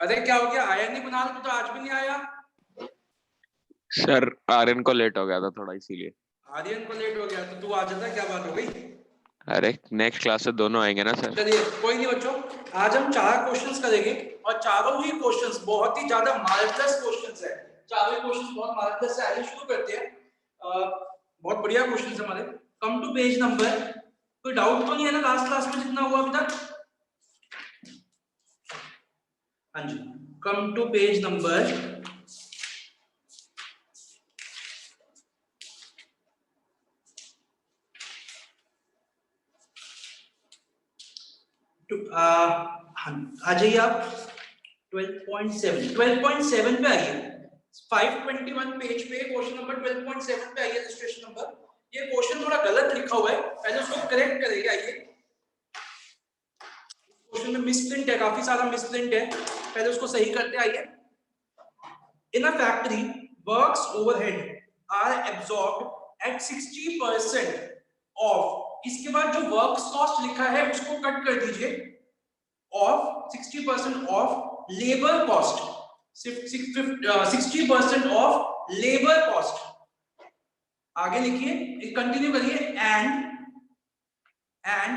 अरे क्या हो गया, आया नहीं कुणाल? तू तो आज भी नहीं आया। सर आर्यन को लेट हो गया था थोड़ा, इसीलिए। आर्यन को लेट हो गया तो तू आ जाता, क्या बात हो गई? अरे नेक्स्ट क्लास से दोनों आएंगे ना सर। चलिए कोई नहीं बच्चों, आज हम 4 क्वेश्चंस करेंगे और चारों ही क्वेश्चंस बहुत ही ज्यादा मार्वलस क्वेश्चंस है। चारों ही क्वेश्चंस बहुत मार्वलस है। आइए शुरू करते हैं। बहुत बढ़िया क्वेश्चंस है हमारे। Come to page number. कोई डाउट तो नहीं है ना लास्ट क्लास में जितना हुआ अभी तक? हाँ जी, कम टू पेज नंबर 2। आ जाइए आप 12.7 पे आइए। 521 पेज पे क्वेश्चन नंबर 12.7 पे आइए। रजिस्ट्रेशन नंबर, ये क्वेश्चन थोड़ा गलत लिखा हुआ है, पहले उसको करेक्ट करेंगे। आइए, क्वेश्चन में मिसप्रिंट है, काफी सारा मिसप्रिंट है, पहले उसको सही करते। आइए, in a factory works overhead are absorbed at 60% of. इसके बाद जो वर्क्स कॉस्ट लिखा है उसको कट कर दीजिए। Of 60% of labour cost, 60% of labour cost. आगे लिखिए, कंटिन्यू करिए। And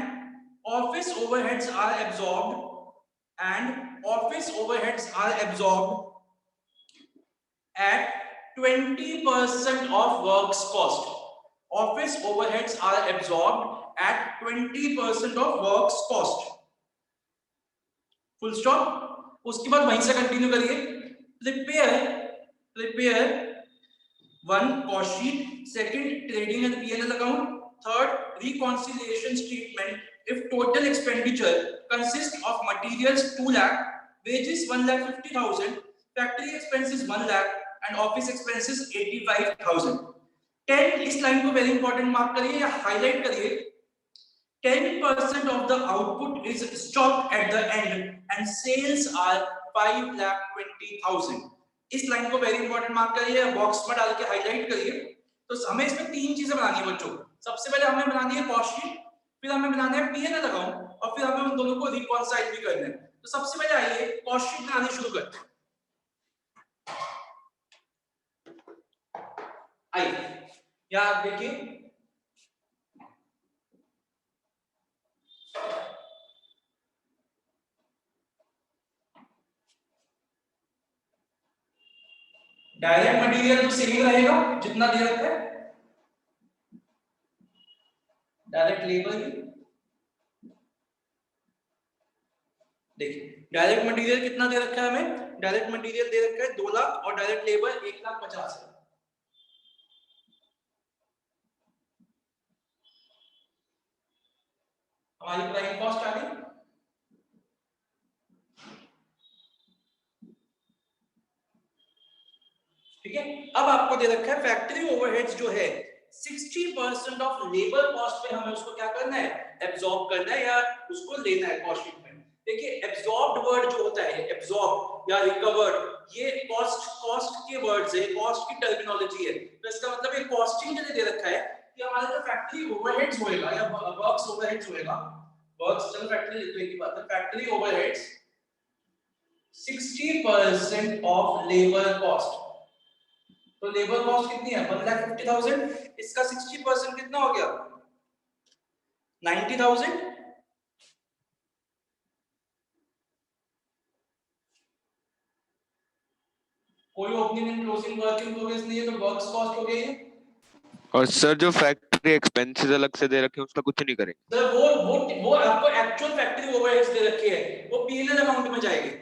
office overheads are absorbed and office overheads are absorbed at 20% of works cost. Office overheads are absorbed at 20% of works cost. Full stop. उसके बाद वहीं से continue करिए। Prepare 1 cost sheet, second trading and PNL account, third reconciliation statement if total expenditure consist of materials 2 lakh, wages 1,50,000, factory expenses 1 lakh and office expenses 85,000। 10 इस line को very important mark करिए या highlight करिए। 10% of the output is stocked at the end and sales are 5,20,000। इस line को very important mark करिए, box में डाल के हाईलाइट करिए। तो हमें इसमें 3 चीजें बनानी है बच्चों। सबसे पहले हमें बनानी है कॉस्ट शीट, फिर हमें बनाना है पीएनएल अकाउंट और फिर हमें उन दोनों को रिकॉन्साइल भी करना है। तो सबसे पहले आइए कॉस्ट शीट बनानी शुरू करते हैं। आइए यहां देखिए, डायरेक्ट मटेरियल तो सेम रहेगा जितना दिया रखा है। डायरेक्ट लेबर देखिए, डायरेक्ट मटेरियल कितना दे रखा है हमें? डायरेक्ट मटेरियल दे रखा है 2 लाख और डायरेक्ट लेबर 1,50,000। हमारी प्राइम कॉस्ट आ गई। ठीक है, अब आपको दे रखा है फैक्ट्री ओवरहेड्स जो है 60% ऑफ लेबर कॉस्ट पे हमें उसको क्या करना है? एब्जॉर्ब करना है या उसको लेना है कॉस्ट शीट में। देखिए, एब्जॉर्ब्ड वर्ड जो होता है, एब्जॉर्ब या रिकवर्ड, ये कॉस्ट के वर्ड्स है, कॉस्ट की टर्मिनोलॉजी है। तो इसका मतलब ये कॉस्टिंग के लिए दे रखा है कि हमारा जो फैक्ट्री ओवरहेड्स होएगा या वर्क्स ओवरहेड्स होएगा, वर्क्स चलो फैक्ट्री लिखने की बात है, factory overheads 60% of labour cost. तो लेबर कॉस्ट कितनी है? 1,50,000। इसका 60% कितना हो गया? 90,000। कोई opening and closing work in progress नहीं है तो वर्क्स कॉस्ट हो गई है। और सर जो फैक्ट्री एक्सपेंसेस अलग से दे रखे हैं उसका कुछ नहीं करेंगे सर? वो आपको एक्चुअल फैक्ट्री ओवरहेड्स दे रखे हैं, वो पीएनएल अकाउंट में जाएंगे।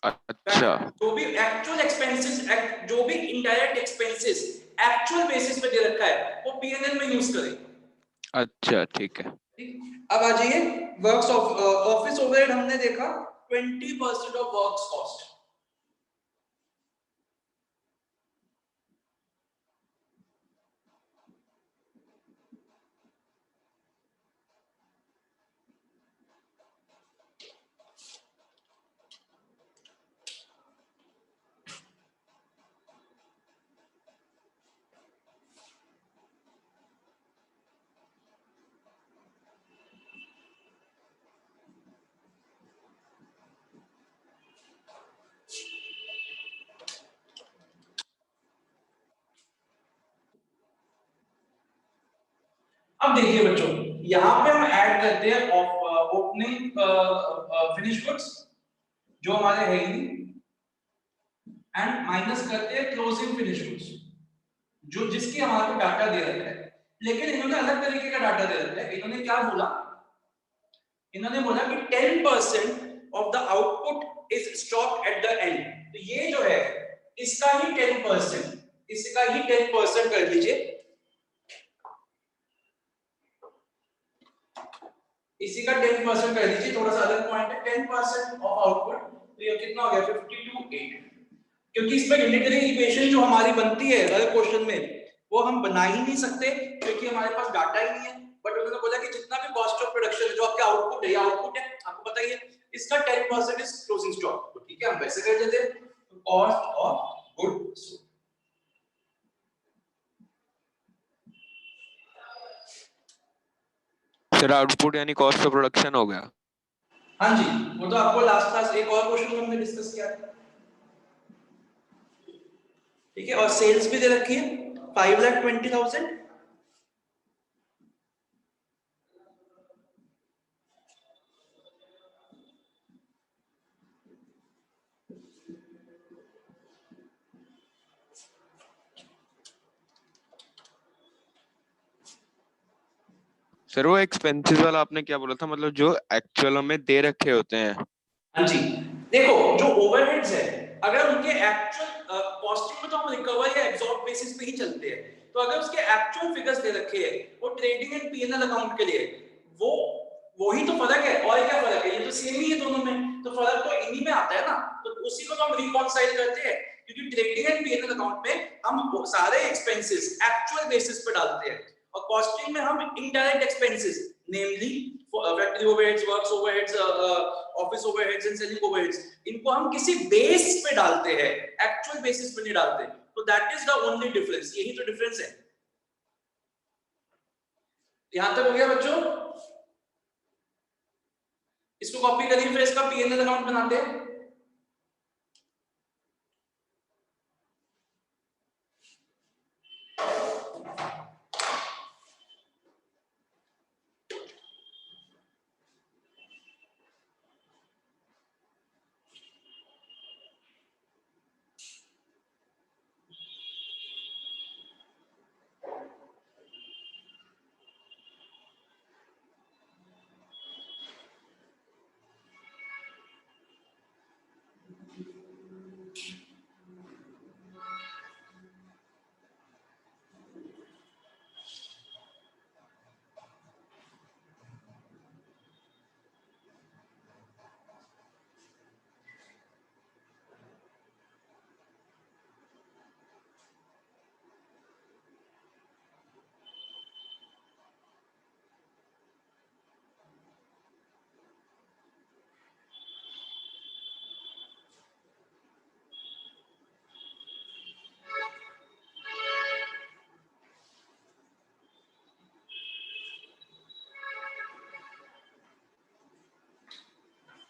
अच्छा, जो भी एक्चुअल एक्सपेंसेस, जो भी इनडायरेक्ट एक्सपेंसेस एक्चुअल बेसिस पे दे रखा है वो पीएनएल में यूज करें। अच्छा ठीक है। अब आ जाइए, वर्क्स ऑफ ऑफिस ओवरहेड हमने देखा 20% ऑफ वर्क्स कॉस्ट। देखिए बच्चों, यहाँ पे हम ऐड करते हैं ओपनिंग फिनिश गुड्स जो हमारे है ही, एंड माइनस करते हैं क्लोजिंग फिनिश गुड्स जो जिसकी हमारे को डाटा दे रखा है। लेकिन इन्होंने अलग तरीके का डाटा दे रखा है। इन्होंने क्या बोला, इन्होंने बोला कि 10% of the output is stock at the end. तो ये जो है इसका ही 10%, इसका ही 10% कर लीजिए, इसी का 10% कर दीजिए। थोड़ा सा अलग पॉइंट है, 10% ऑफ आउटपुट, तो ये कितना हो गया 52.8। क्योंकि इसमें यूनिटरी इक्वेशन जो हमारी बनती है हर क्वेश्चन में वो हम बना ही नहीं सकते क्योंकि हमारे पास डाटा ही नहीं है। बट उन्होंने बोला कि जितना भी कॉस्ट ऑफ प्रोडक्शन है जो आपका आउटपुट है, ये आउटपुट है आपको पता ही है, इसका 10% इज क्लोजिंग स्टॉक। तो ठीक है, हम वैसे कर देते हैं, cost of goods sold. Sir output यानी कॉस्ट ऑफ प्रोडक्शन हो गया। हाँ जी, वो तो आपको लास्ट क्लास एक और क्वेश्चन में हमने डिस्कस किया था। ठीक है, और सेल्स भी दे रखी है 5,20,000। सर वो एक्सपेंसेस वाला आपने क्या बोला था, मतलब जो एक्चुअल में दे रखे होते हैं। हाँ जी, देखो जो ओवरहेड्स है अगर उनके एक्चुअल कॉस्टिंग में तो हम रिकवर या एब्जॉर्ब बेसिस पे ही चलते हैं। तो अगर उसके एक्चुअल फिगर्स दे रखे हैं वो ट्रेडिंग एंड पीएनएल अकाउंट के लिए, वो ही तो फर्क है। और क्या फर्क है, ये तो सेम ही है दोनों में, तो फर्क तो इन्हीं में आता है ना। तो उसी को तो हम रिकॉन्साइल करते हैं क्योंकि ट्रेडिंग एंड पीएनएल अकाउंट में हम सारे एक्सपेंसेस एक्चुअल बेसिस पे डालते हैं और कॉस्टिंग में हम indirect expenses namely factory overheads, works overheads, office overheads and selling overheads, इनको हम किसी बेस पे डालते हैं, एक्चुअल बेसिस पे नहीं डालते। तो that is the only difference, यही तो डिफरेंस है। यहां तक हो गया बच्चों? इसको कॉपी करिए, फिर इसका पीएनएल अकाउंट बनाते हैं।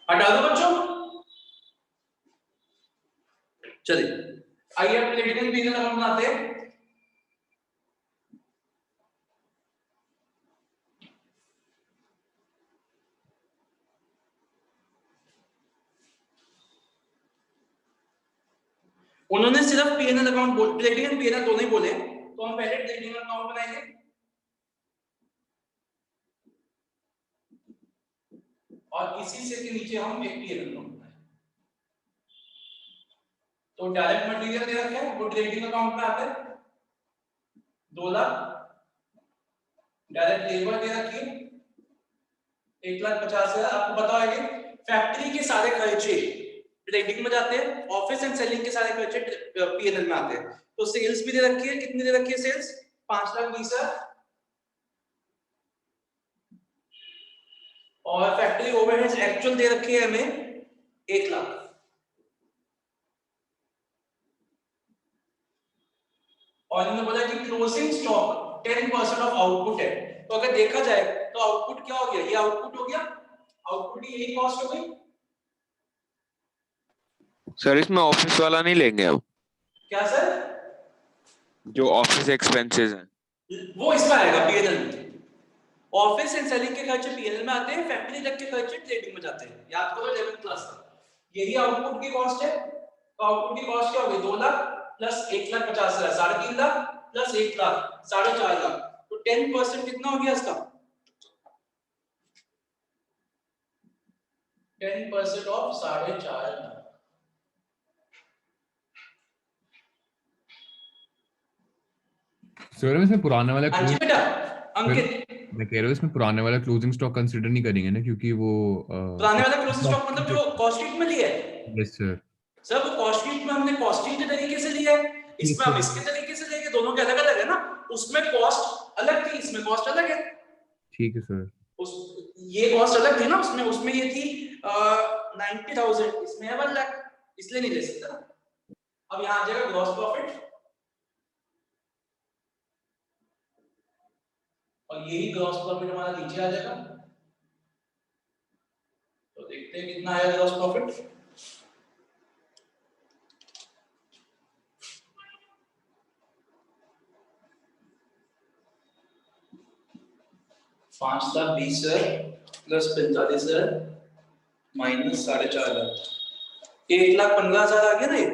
हटा दो बच्चों, चलिए आइए अब ट्रेडिंग एंड पीएनएल अकाउंट बनाते हैं। उन्होंने सिर्फ पीएनएल अकाउंट बोल, ट्रेडिंग एंड पीएनएल दोनों ही बोले, तो हम पहले ट्रेडिंग अकाउंट बनाएंगे और इसी से के नीचे हम एक पीएनएल अकाउंट बनाएंगे। तो डायरेक्ट मटेरियल दे रखा है वो ट्रेडिंग अकाउंट में आता है 2 लाख, डायरेक्ट लेबर दे रखी है 1,50,000। आपको पता है कि फैक्ट्री के सारे खर्चे ट्रेडिंग में जाते हैं, ऑफिस एंड सेलिंग के सारे खर्चे पीएनएल में आते हैं। तो सेल्स भी दे रखी है, कितनी दे रखी है सेल्स 5,20,000 और फैक्ट्री ओवरहेड्स एक्चुअल दे रखी है हमें 1 लाख। और इन्होंने बोला कि क्लोजिंग स्टॉक 10% ऑफ आउटपुट है। तो अगर देखा जाए तो आउटपुट क्या हो गया, ये आउटपुट हो गया, आउटपुट की यही कॉस्ट हो गई। सर इसमें ऑफिस वाला नहीं लेंगे अब? क्या सर? जो ऑफिस एक्सपेंसेस हैं वो इसमें आएगा पीएनएल में। ऑफिस एंड सेलिंग के खर्चे पीएनएल में आते हैं, फैक्ट्री तक के खर्चे ट्रेडिंग में जाते हैं। याद करो 11th क्लास तक। यही आउटपुट की कॉस्ट है। तो आउटपुट की कॉस्ट क्या होगी? 2 लाख प्लस 1,50,000, 3.5 लाख प्लस 1 लाख, 4.5 लाख। तो 10% कितना हो गया इसका? 10% ऑफ 4.5 लाख। सर इसमें पुराने वाला हाँ जी क्लोज, बेटा अंकित, मैं कह रहा हूँ इसमें पुराने वाला क्लोजिंग स्टॉक कंसीडर नहीं करेंगे ना, क्योंकि वो पुराने वाला क्लोजिंग स्टॉक मतलब जो कॉस्ट शीट में लिया है। Yes sir. सर वो कॉस्ट शीट में हमने कॉस्टिंग के तरीके से लिया है, इसमें हम इसके तरीके से लेंगे, दोनों के अलग अलग है ना। उसमें कॉस्ट अलग थी, इसमें कॉस्ट अलग है। ठीक है सर। उस ये कॉस्ट अलग थी ना, उसमें ये थी 90,000, इसमें है 1 लाख, इसलिए नहीं ले सकता। अब यहाँ आ जाएगा ग्रॉस प्रॉफिट, और यही ग्रॉस प्रॉफिट हमारा नीचे आ जाएगा। तो देखते हैं कितना आया gross profit. ₹5,20,000 plus 45,000 minus 4.5 lakh, 1,15,000 आ गया ना ये।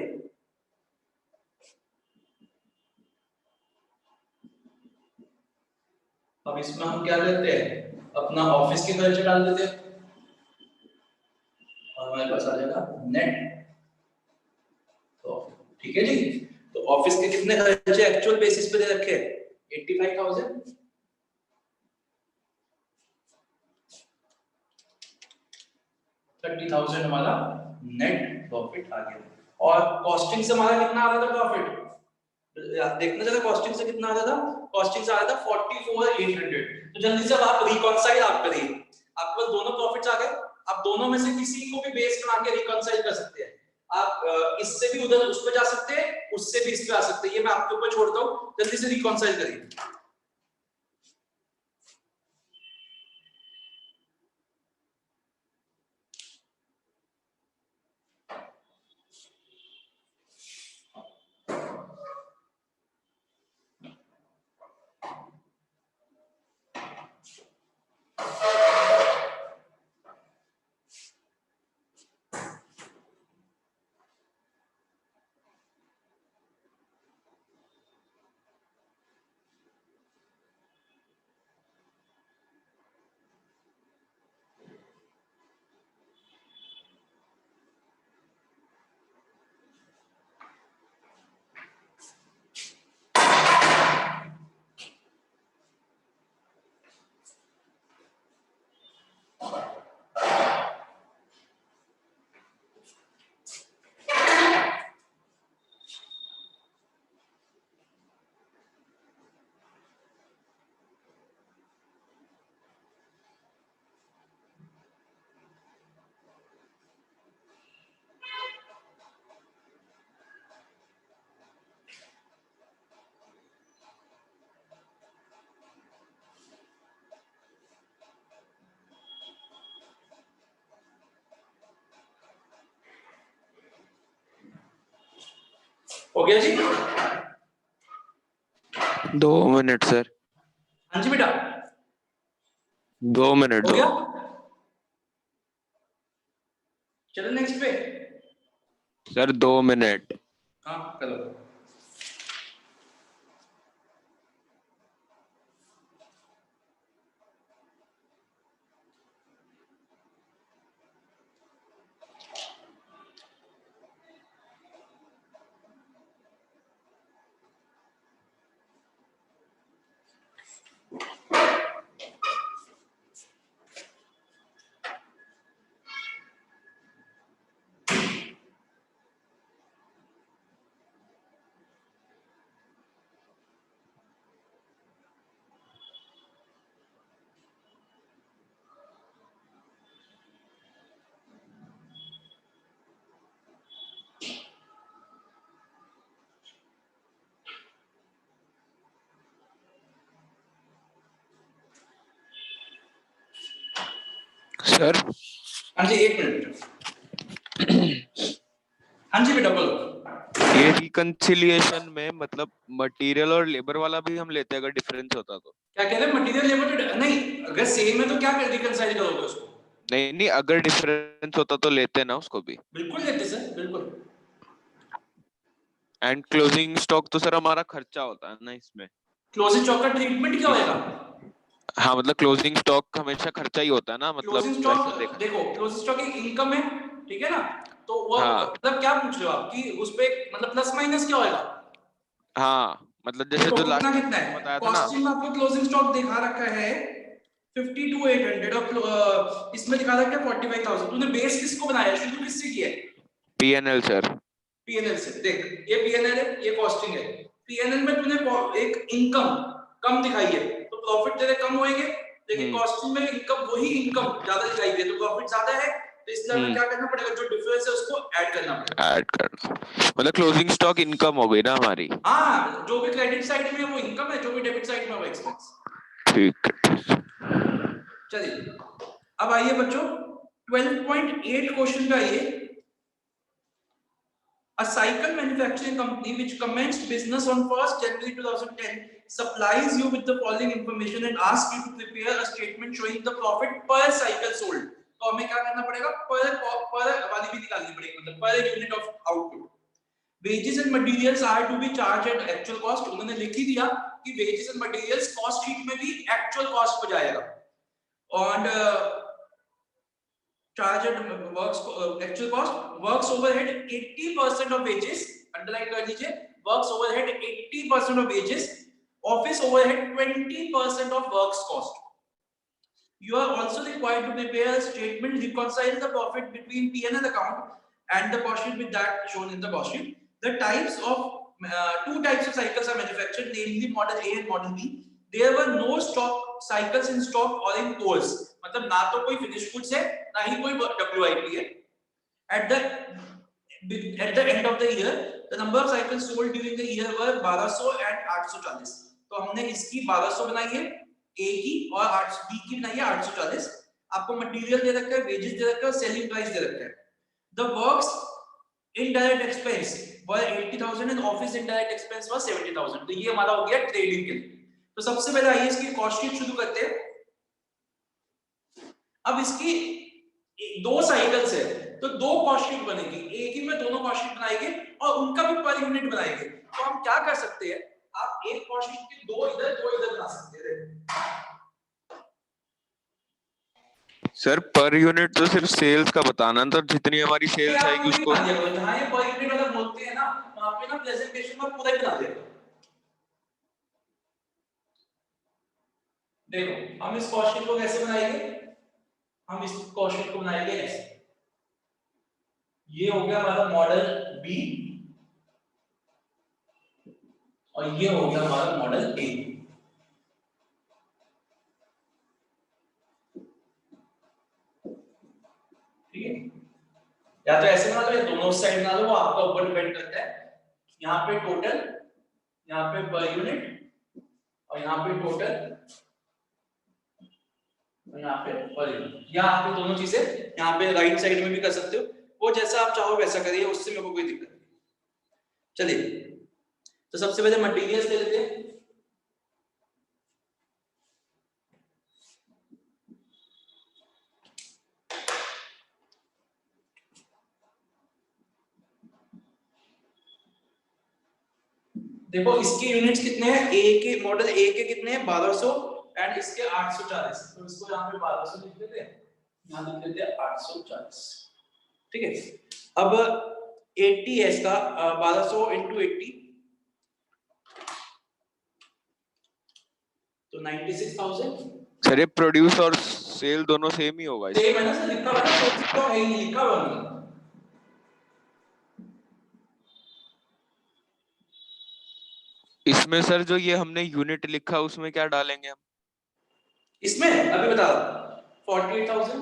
अब इसमें हम क्या करते हैं, अपना ऑफिस के खर्चे डाल देते हैं, और हमारे पास आ जाएगा नेट। तो ठीक है जी। तो ऑफिस के कितने खर्चे एक्चुअल बेसिस पे दे रखे हैं? 85,000। 30,000 हमारा नेट प्रॉफिट आ गया। और कॉस्टिंग से हमारा कितना आ रहा था प्रॉफिट? देखना जरा कॉस्टिंग से कितना आ रहा था। कॉस्टिंग से आ रहा था 44,800। तो जल्दी से अब आप रिकॉन्साइल आप करिए, आपके पास दोनों प्रॉफिट्स आ गए। आप दोनों में से किसी को भी बेस बना के रिकॉन्साइल कर सकते हैं। आप इससे भी उधर उस पे जा सकते हैं, उससे भी इस पे आ सकते हैं। ये मैं आपके ऊपर छोड़ता हूं, जल्दी से रिकॉन्साइल करिए। हो गया जी? 2 मिनट सर। हाँ जी बेटा 2 मिनट हो दो। गया। चलो नेक्स्ट पे। Sir 2 minute. हाँ करो। सर हाँ जी 1 मिनट। हाँ जी बेटा बोलो। ये रिकंसिलिएशन में मतलब मटेरियल और लेबर वाला भी हम लेते हैं अगर डिफरेंस होता तो? क्या कह रहे हैं, मटेरियल लेबर नहीं, अगर सेम है तो क्या रिकंसाइल करोगे उसको? नहीं अगर डिफरेंस होता तो लेते ना उसको भी। बिल्कुल लेते सर, बिल्कुल। एंड क्लोजिंग स्टॉक तो सर हमारा खर्चा होता है ना इसमें। क्लोजिंग स्टॉक का ट्रीटमेंट क्या होएगा? हाँ मतलब क्लोजिंग स्टॉक हमेशा खर्चा ही होता है ना, मतलब क्लोजिंग वैसा स्टॉक देखा। देखो, क्लोजिंग स्टॉक एक इनकम है, ठीक है ना? तो वो हाँ मतलब क्या पूछ रहे हो आप कि उस पे मतलब प्लस माइनस क्या होएगा? हाँ मतलब जैसे देखो जो कितना लास्ट टाइम कितना है, बताया था ना। कॉस्टिंग में आपको क्लोजिंग स्टॉक दिखा रखा है 52,800 और इसमें दिखा रखा है 45,000। तूने बेस किसको बनाया, शुरू किससे किया है? PNL sir. पीएनएल से। देख ये पीएनएल है, ये कॉस्टिंग है। पीएनएल में तूने एक इनकम कम दिखाई है तो प्रॉफिट तेरे कम होएंगे, लेकिन कॉस्टिंग में इनकम वही इनकम ज्यादा दिखाई दे तो प्रॉफिट ज्यादा है, तो इसलिए हमें क्या करना पड़ेगा, जो डिफरेंस है उसको ऐड करना पड़ेगा। ऐड करना मतलब क्लोजिंग स्टॉक इनकम हो गई ना हमारी। हाँ, जो भी क्रेडिट साइड में है वो इनकम है, जो भी डेबिट साइड में है वो एक्सपेंस। ठीक है। चलिए अब आइए बच्चों 12.8 क्वेश्चन पे आइए। A cycle manufacturing company which commenced business on 1st January 2010 supplies you with the following information and asks you to prepare a statement showing the profit per cycle sold। तो हमें क्या करना पड़ेगा, पर वाली भी निकालनी पड़ेगी, मतलब per unit of output. Wages and materials are to be charged at actual cost। उन्होंने लिख ही दिया कि wages and materials cost sheet में भी actual cost पे जाएगा। और charge at works actual cost, works overhead 80% of wages, underline कर लीजिए, works overhead 80% of wages, office overhead 20% of works cost। You are also required to prepare a statement reconcile the profit between P&L account and the cost sheet with that shown in the cost sheet। The types of two types of cycles are manufactured, namely model A and model B। There were no stock cycles in stock or in course। मतलब ना तो कोई finished goods है ना ही कोई WIP है। At the end of the year, the number of cycles sold during the year were 1200 and 840। तो हमने इसकी 1200 बनाई है A की और B की बनाई है 840। आपको मटेरियल दे रखा है, वेजेस दे रखा है, सेलिंग प्राइस दे रखा है। The works indirect expense were 80,000 and office indirect expense was 70,000। तो ये हमारा हो गया ट्रेडिंग के लिए। तो सबसे पहले आइए इसकी कॉस्ट शीट शुरू करते हैं। अब इसकी दो साइकिल्स है तो दो कॉस्ट शीट बनेगी, एक ही में दोनों कॉस्ट शीट बनाएंगे और उनका भी पर यूनिट बनाएंगे। तो हम क्या कर सकते हैं, आप एक कॉस्ट शीट के दो इधर बना सकते हैं। सर पर यूनिट तो सिर्फ सेल्स का बताना, तो जितनी हमारी सेल्स आएगी उसको जहां ये पर यूनिट वाला बोलते हैं ना, वहां पे ना प्रेजेंटेशन में पूरा ही बना देगा। देखो हम इस कॉस्ट शीट को कैसे बनाएंगे, हम इस कॉस्ट शीट को बनाएंगे ऐसे। ये हो गया हमारा मॉडल बी और ये हो गया हमारा मॉडल ए। ठीक है, या तो ऐसे बना लो या दोनों साइड बना लो, वो आपका ऊपर डिपेंड करता है। यहाँ पे टोटल, यहाँ पे पर यूनिट और यहाँ पे टोटल और यहाँ पे पर यूनिट। या आप ये दोनों चीजें यहाँ पे राइट साइड में भी कर सकते हो, वो जैसा आप चाहो वैसा करिए, उससे मेरे को कोई दिक्कत नहीं। चलिए तो सबसे पहले मटेरियल्स ले लेते हैं। देखो इसके यूनिट्स कितने हैं, ए के मॉडल ए के कितने हैं 1200 एंड इसके 840। तो इसको यहाँ पे 1200 लिख देते हैं, यहाँ लिख देते हैं 840। ठीक है, अब 80 है इसका, 1200 into 80 तो 96,000। सर ये प्रोड्यूस और सेल दोनों सेम ही होगा सेम है ना सर, लिखा हुआ है तो है ही नहीं, लिखा हुआ नहीं। इसमें सर जो ये हमने यूनिट लिखा उसमें क्या डालेंगे हम? इसमें अभी बता रहा 48,000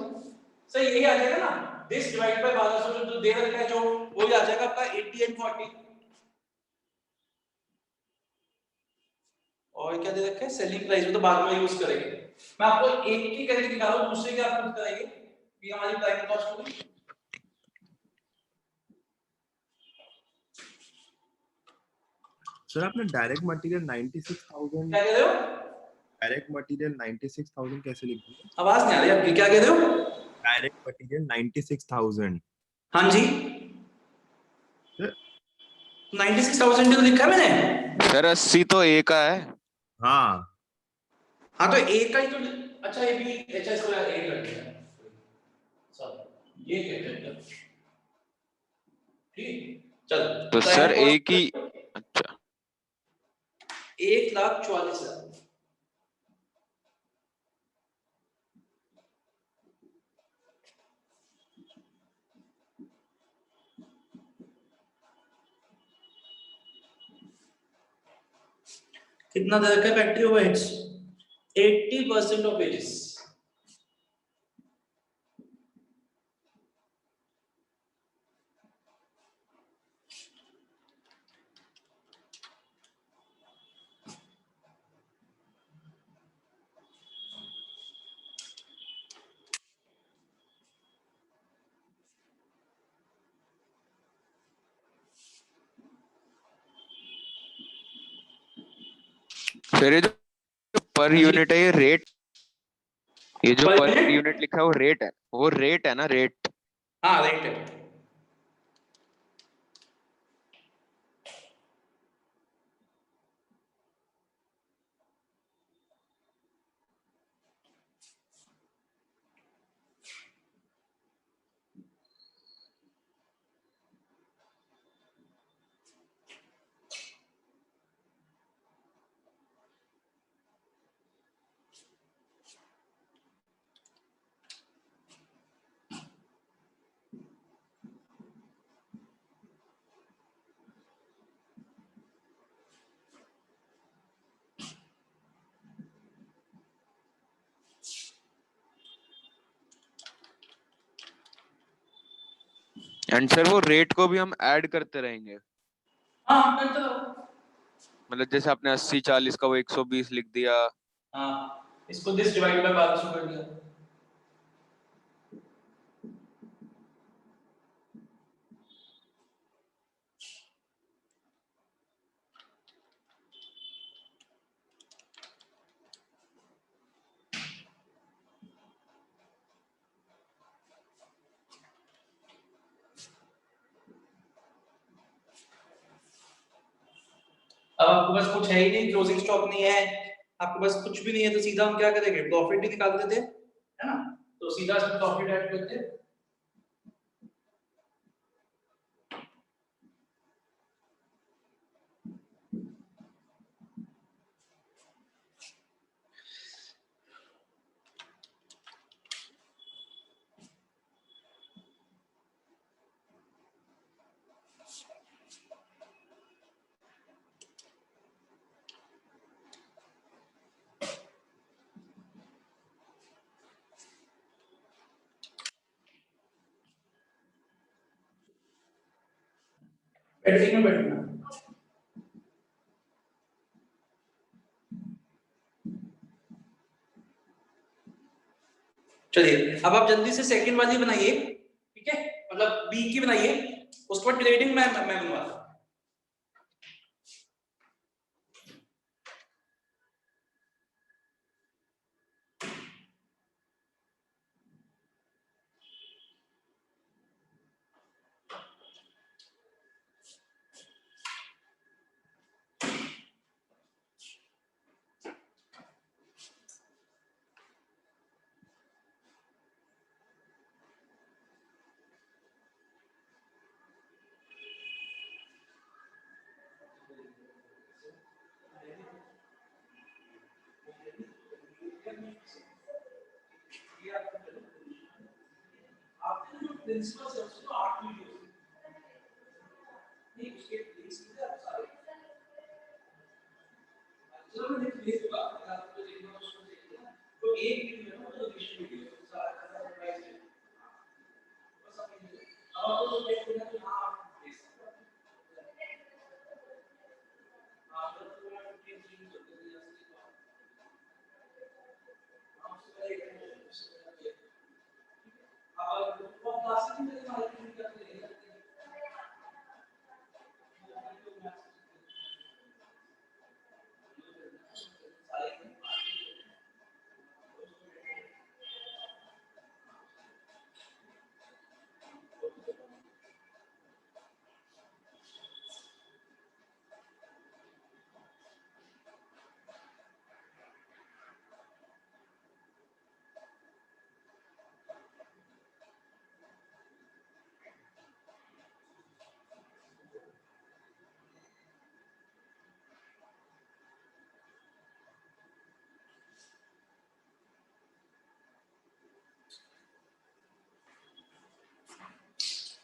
सर, यही आ जाएगा ना, दिस डिवाइड बाय 1200 जो दे रखा है जो वो ही आ जाएगा आपका 80 एंड 40। और क्या दे रखा है, सेलिंग प्राइस में तो बाद में यूज करेंगे। मैं आपको एक की करके दिखा रहा हूं, दूसरे के आप खुद करेंगे कि हमारी प्राइम कॉस्ट होगी। सर आपने डायरेक्ट मटेरियल 96,000 क्या कह रहे हो? डायरेक्ट मटेरियल 96,000 कैसे लिख दिया? आवाज नहीं आ रही आपकी, क्या कह रहे हो? डायरेक्ट मटेरियल 96,000 हाँ जी, सर 96,000 तो लिखा है मैंने। सर 80 तो ए का है। हाँ हाँ तो ए का ही तो, अच्छा ये भी, अच्छा इसको ए कर दिया, सॉरी ये कहते हैं, ठीक चल। तो सर ए की, अच्छा 1,44,000। कितना दे रखा है factory overheads? 80% of wages. Sir ये जो पर यूनिट है ये रेट, ये जो पर यूनिट लिखा है वो रेट है, वो रेट है ना, रेट। हाँ राइट है। एंड सर वो रेट को भी हम ऐड करते रहेंगे, हाँ करते रहो। मतलब जैसे आपने 80-40 का वो 120 लिख दिया। हाँ इसको दिस डिवाइड बाय 1200 कर दिया। अब आपके पास कुछ है ही नहीं, क्लोजिंग स्टॉक नहीं है, आपके पास कुछ भी नहीं है, तो सीधा हम क्या करेंगे, प्रॉफिट ही निकाल देते हैं, है ना? तो सीधा इसमें प्रॉफिट ऐड करते हैं। एडिटिंग में बैठना। चलिए अब आप जल्दी से सेकंड वाली बनाइए, ठीक है, मतलब बी की बनाइए, उसके बाद ट्रेडिंग मैं बनवाता हूं। आपने जो प्रिंसिपल से उसको 8 वीडियो नहीं, उसके लिंक्स मिलते हैं सारे, चलो मैं लिंक भेज दूंगा, अगर आपको देखना हो उसको देखिए ना, तो एक वीडियो है ना, तो दूसरी वीडियो सारा का प्राइस है, बस आप ये अब आपको तो देखना है, तो हां आप देख सकते हो, आप तो पूरा 15 चीज होते हैं जैसे आपसे पहले अब वो क्लासेस में मार्केटिंग करते हैं,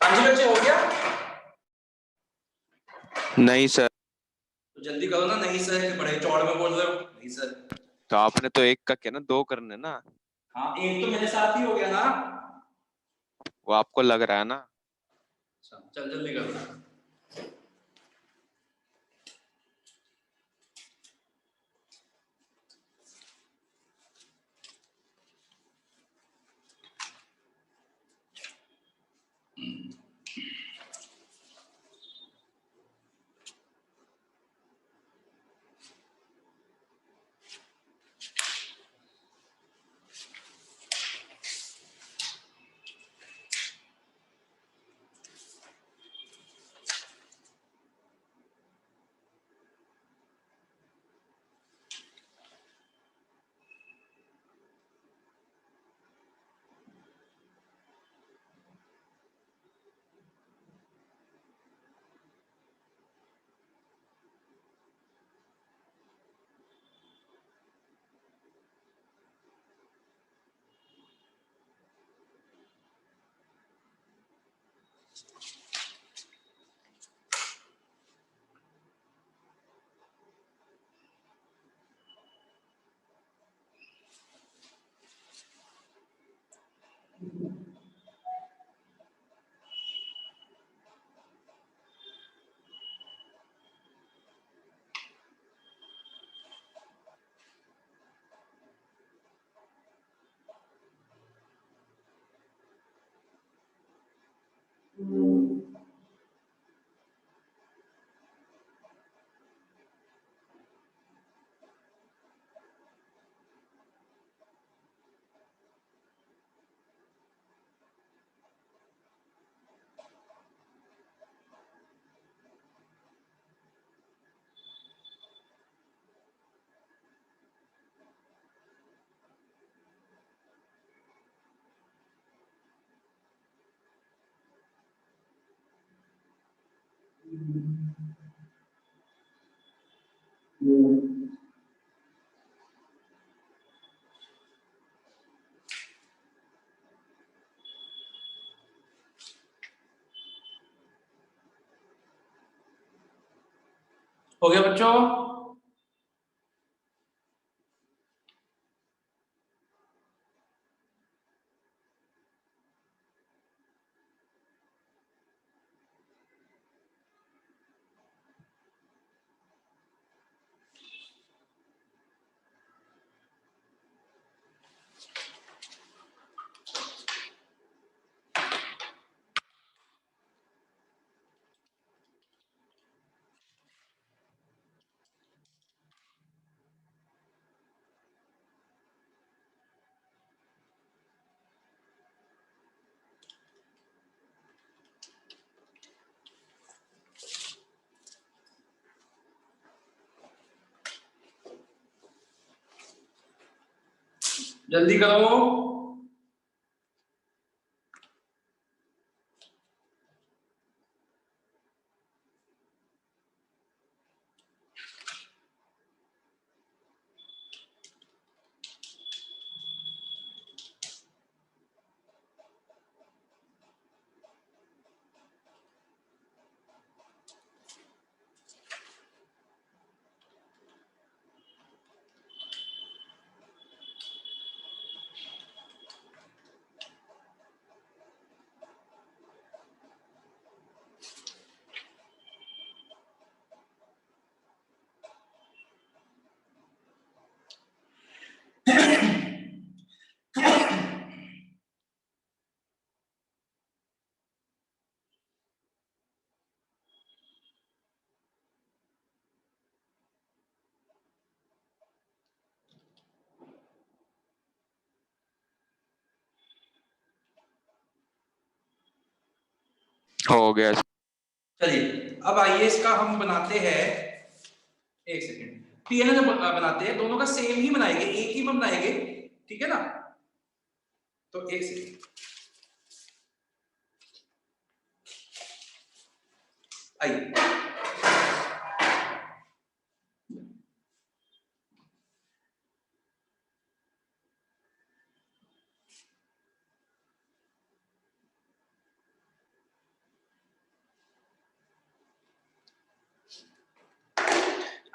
हाँ जी बच्चे, हो गया? नहीं सर। तो जल्दी करो ना, नहीं सर कि बड़े चौड़ में बोल रहे हो, नहीं सर। तो आपने तो एक का किया ना, दो करने ना। हाँ, एक तो मेरे साथ ही हो गया ना। वो आपको लग रहा है ना। अच्छा, चल जल्दी करो। हो गया बच्चों? जल्दी करो। हो गया। चलिए, अब आइए इसका हम बनाते हैं। एक सेकेंड, पीएनएल बनाते हैं, दोनों का सेम ही बनाएंगे, एक ही हम बनाएंगे, ठीक है ना? तो एक सेकेंड, आइए।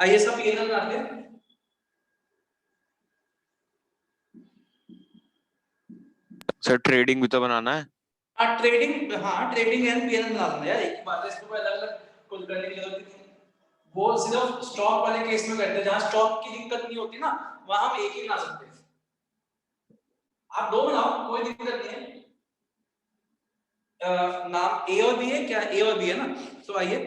आइए इसका पीएनएल बनाते हैं। सर ट्रेडिंग भी तो बनाना है। ट्रेडिंग, हाँ ट्रेडिंग एंड पीएनएल बना देना यार, एक ही बात है, इसको अलग अलग कुछ करने की जरूरत नहीं है। वो सिर्फ स्टॉक वाले केस में करते हैं, जहां स्टॉक की दिक्कत नहीं होती ना, वहां हम एक ही बना सकते हैं। आप दो बनाओ, कोई दिक्कत नहीं है। नाम ए और बी है क्या? ए और बी है ना, तो आइए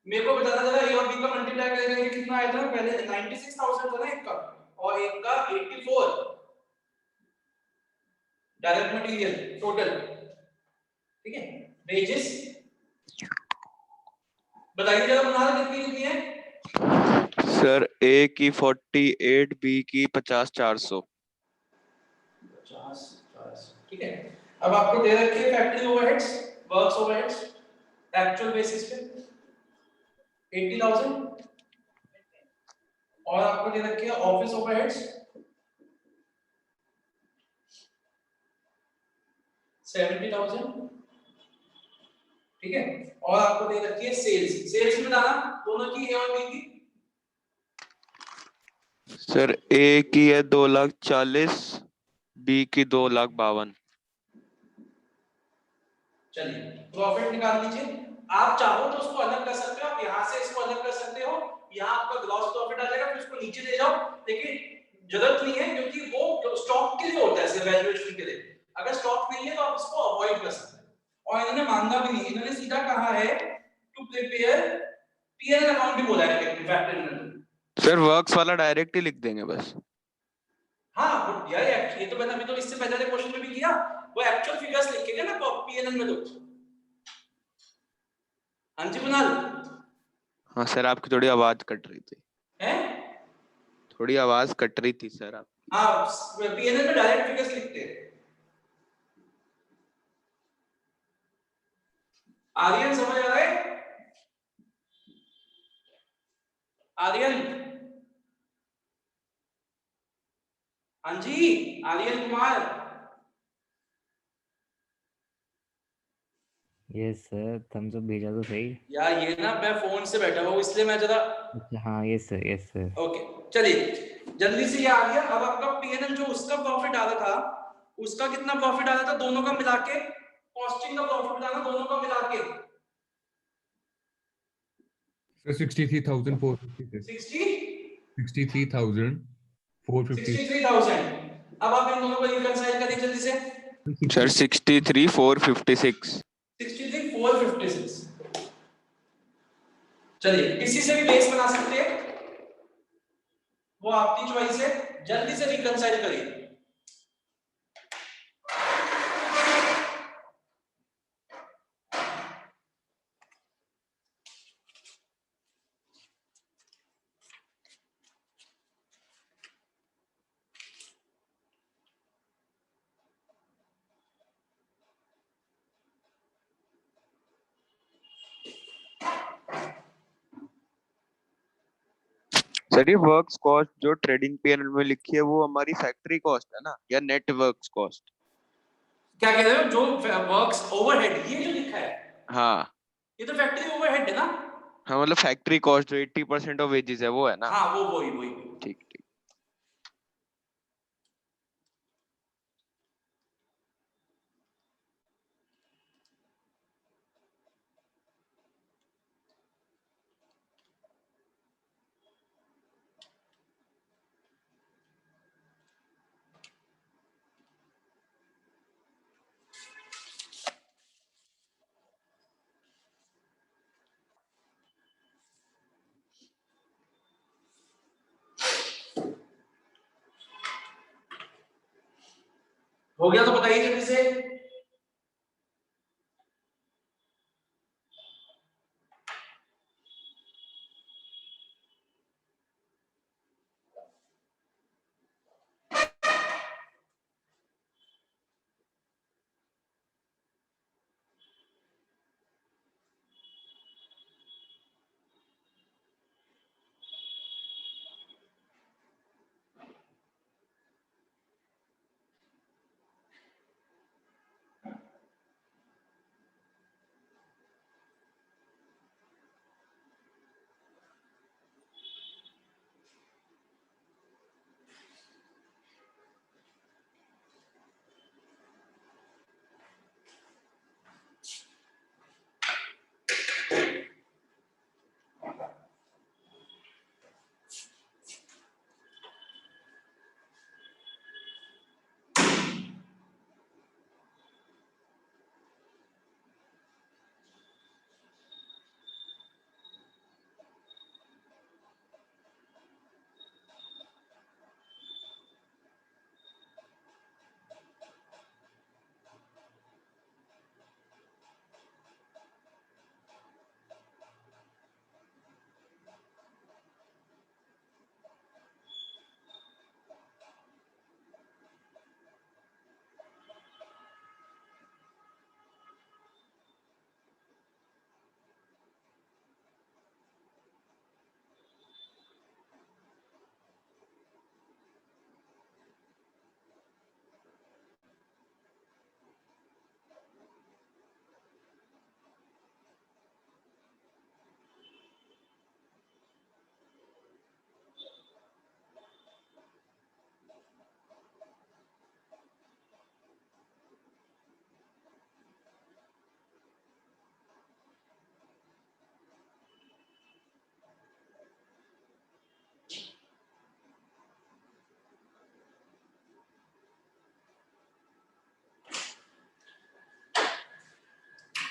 मेरे को बताना जरा, ए और बी का मल्टीप्लाई करेंगे कितना आया था पहले? 96,000 था ना एक का, और एक का 84 डायरेक्ट मटेरियल टोटल, ठीक है। वेजेस बताइए जरा, बना कितनी कितनी है? सर ए की 48, बी की 50,400। 50, ठीक है। अब आपको दे रखे हैं factory overheads, works overheads actual basis पे 80,000, और आपको दे रखे हैं ऑफिस ओवरहेड्स 70,000, ठीक है। और आपको दे रखी है सेल्स, सेल्स में डाला दोनों की, ए और बी की। सर ए की है 2,40,000, बी की 2,52,000। चलिए प्रॉफिट निकाल लीजिए। आप चाहो तो उसको अलग कर सकते हो, आप यहां से इसको अलग कर सकते हो, यहां आपका ग्रॉस प्रॉफिट आ जाएगा, फिर उसको नीचे ले जाओ, लेकिन जरूरत नहीं है क्योंकि वो स्टॉक के लिए होता है, सिर्फ वैल्यूएशन के लिए। अगर स्टॉक नहीं है तो आप इसको अवॉइड कर सकते हैं। और इन्होंने मांगा भी नहीं, इन्होंने सीधा कहा है टू प्रिपेयर पीएनएल अकाउंट भी बोला है फैक्टर इन्होंने। सर वर्क्स वाला डायरेक्ट ही लिख देंगे बस। हाँ वो यार ये तो मैंने अभी तो इससे पहले क्वेश्चन में भी किया, वो एक्चुअल फिगर्स लिखेंगे ना पीएनएल में तो। हाँ जी कुणाल। हाँ सर आपकी थोड़ी आवाज कट रही थी, हैं? थोड़ी आवाज कट रही थी सर आप। हाँ पीएनएल में डायरेक्ट फिगर्स लिखते हैं। आर्यन समझ आ रहा है? आर्यन, हाँ जी Aryan Kumar. Yes sir, thumbs up भेजा तो सही। यार ये ना मैं फोन से बैठा हूँ इसलिए मैं जरा, अच्छा हाँ, yes sir, yes sir. Okay चलिए जल्दी से ये आ गया। अब आपका पीएनएल जो उसका प्रॉफिट आ रहा था, उसका कितना प्रॉफिट आ रहा था दोनों का मिला के, कॉस्टिंग का प्रॉफिट आ रहा दोनों का मिला के सर 63,456। 63,456। 63,000। अब आप इन दोनों को रिकंसाइल करिए जल्दी से। सर 63,456। 63,456। चलिए किसी से भी बेस बना सकते हैं, वो आपकी चॉइस है, जल्दी से रिकंसाइल करिए। सर ये वर्क्स कॉस्ट जो ट्रेडिंग पीएनएल में लिखी है वो हमारी फैक्ट्री कॉस्ट है ना, या नेट वर्क्स कॉस्ट? क्या कह रहे हो? जो वर्क्स ओवरहेड ये जो लिखा है, हाँ ये तो फैक्ट्री ओवरहेड है ना। हाँ, मतलब फैक्ट्री कॉस्ट जो 80% ऑफ वेजेस है वो है ना। हाँ वो वही वही। ठीक ठीक। हो गया तो बताइए जल्दी से।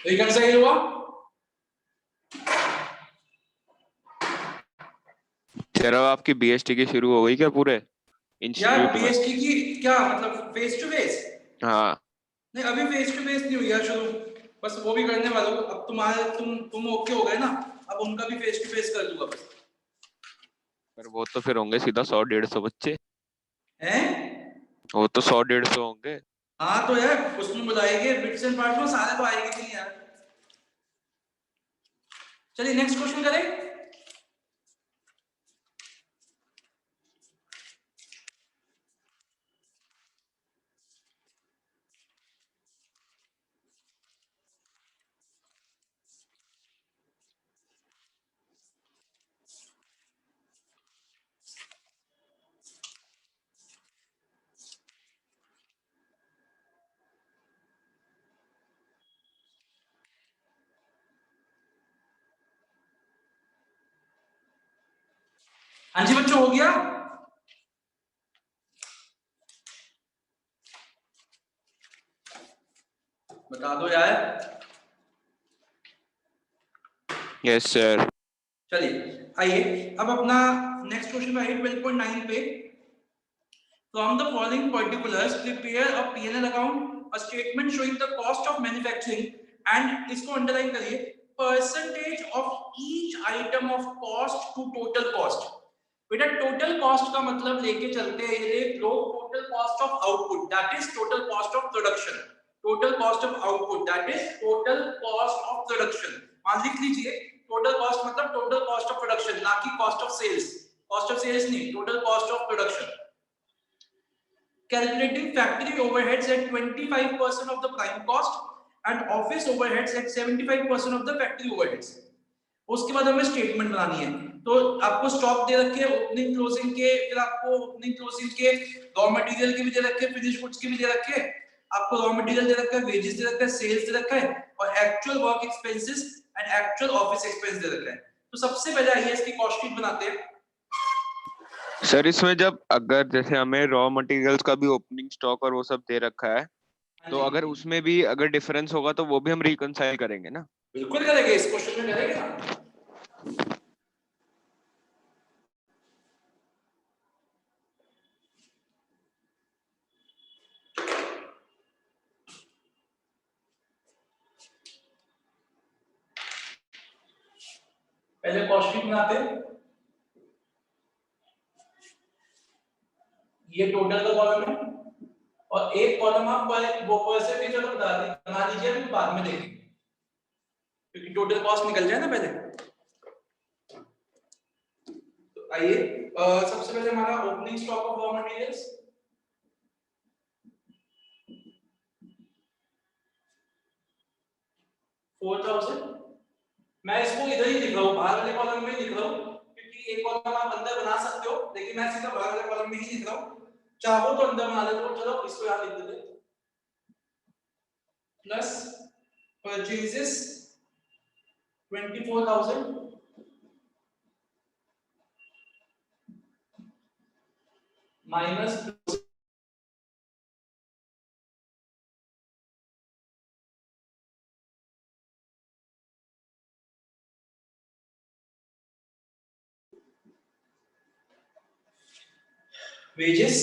रिकंसाइल हुआ? चलो आपकी बीएसटी की शुरू हो गई क्या पूरे यार इंस्टीट्यूट में? बीएसटी की क्या मतलब फेस टू फेस? हाँ नहीं अभी फेस टू फेस नहीं हुई यार शुरू, बस वो भी करने वाला हूँ। अब तुम्हारे तुम ओके हो गए ना, अब उनका भी फेस टू फेस कर दूंगा बस। पर वो तो फिर होंगे सीधा 100-150 बच्चे, हैं? वो तो 100-150 होंगे। हाँ तो यार उसमें बुलाएंगे बिट्स एंड पार्ट्स में, सारे तो आएंगे नहीं यार। चलिए नेक्स्ट क्वेश्चन करें। हाँ जी बच्चों, हो गया? बता दो यार। Yes sir. चलिए आइए अब अपना नेक्स्ट क्वेश्चन पे आइए 12.9 पे। From the following particulars, prepare a P&L account, a statement showing the cost of manufacturing, and इसको underline करिए, percentage of each item of cost to total cost. बेटा total cost का मतलब लेके चलते हैं ये लोग total cost of output, that is total cost of production. Total cost of output, that is total cost of production. मान लिख लीजिए total cost मतलब total cost of production, ना कि cost of sales. Cost of sales नहीं, total cost of production. Calculating factory overheads at 25% of the prime cost and office overheads at 75% of the factory overheads. उसके बाद हमें statement बनानी है। तो आपको स्टॉक दे रखे हैं ओपनिंग क्लोजिंग के, फिर आपको ओपनिंग क्लोजिंग के रॉ मटेरियल के भी दे रखे हैं, फिनिश गुड्स के भी दे रखे हैं, आपको रॉ मटेरियल दे रखा है, वेजेस दे रखा है, सेल्स दे रखा है और actual work expenses and actual office expense दे रखा है। तो सबसे पहले आइए इसकी कॉस्ट शीट बनाते हैं। सर इसमें जब अगर जैसे हमें रॉ मटेरियल्स का भी ओपनिंग स्टॉक और वो सब दे रखा है, तो अगर उसमें भी अगर डिफरेंस होगा तो वो भी हम रिकंसाइल करेंगे ना? बिल्कुल करेंगे, इस क्वेश्चन में करेंगे ना। पहले कॉस्ट शीट बनाते हैं। ये टोटल का कॉलम है और एक कॉलम आप वो परसेंटेज चलो बना दीजिए, अभी बाद में देखेंगे क्योंकि टोटल कॉस्ट निकल जाए ना पहले। तो आइए सबसे पहले हमारा opening stock of raw materials 4000। मैं इसको इधर ही लिख रहा हूँ, बाहर वाले कॉलम में लिख रहा हूँ क्योंकि एक कॉलम आप अंदर बना सकते हो, लेकिन मैं सीधा बाहर वाले कॉलम में ही लिख रहा हूँ। चाहो तो अंदर बना लेते हो, चलो इसको यहाँ लिख देते हैं। Plus purchases 24,000 minus wages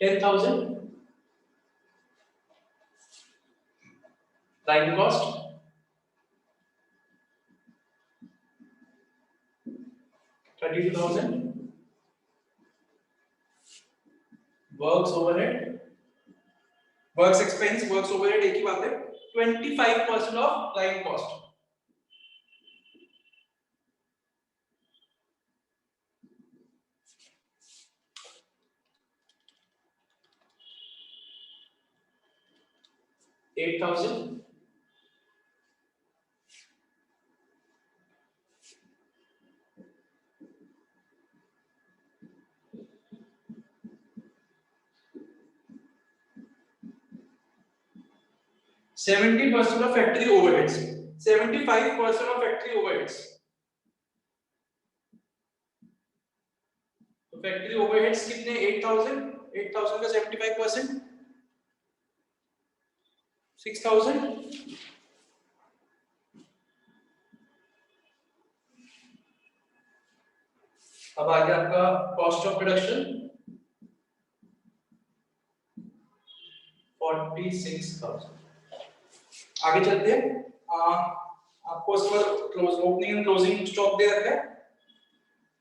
10,000, prime cost 32,000, works overhead, works expense, works overhead एक ही बात है, 25% of prime cost। $8,000, $70% of factory overheads, 75% of factory overheads। तो फैक्ट्री ओवरहेड्स कितने 8,000 का 75%, 6,000, अब आ गया आपका कॉस्ट ऑफ प्रोडक्शन 46,000। आगे चलते हैं। आपको इस पर close opening and closing stock दे रखा है।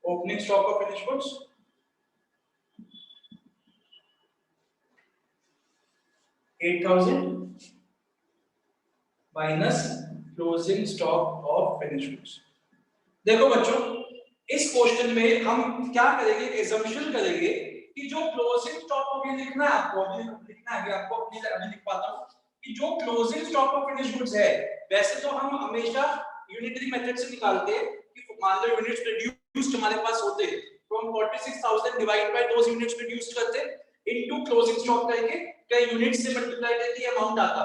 Opening stock of finish goods 8,000 minus closing stock of finish goods. देखो बच्चों, इस क्वेश्चन में हम क्या करेंगे, एजम्पशन करेंगे कि जो क्लोजिंग स्टॉक अभी लिखना है आपको, अभी लिखना है, आपको अपनी अभी लिख पाता हूं कि जो closing stock of finish goods है, वैसे तो हम हमेशा यूनिटरी मेथड से निकालते हैं कि मान लो यूनिट्स प्रोड्यूस्ड हमारे पास होते, तो हम 46,000 divide by those units produced करते इनटू क्लोजिंग स्टॉक करके कई यूनिट्स से मल्टीप्लाई करके अमाउंट आता।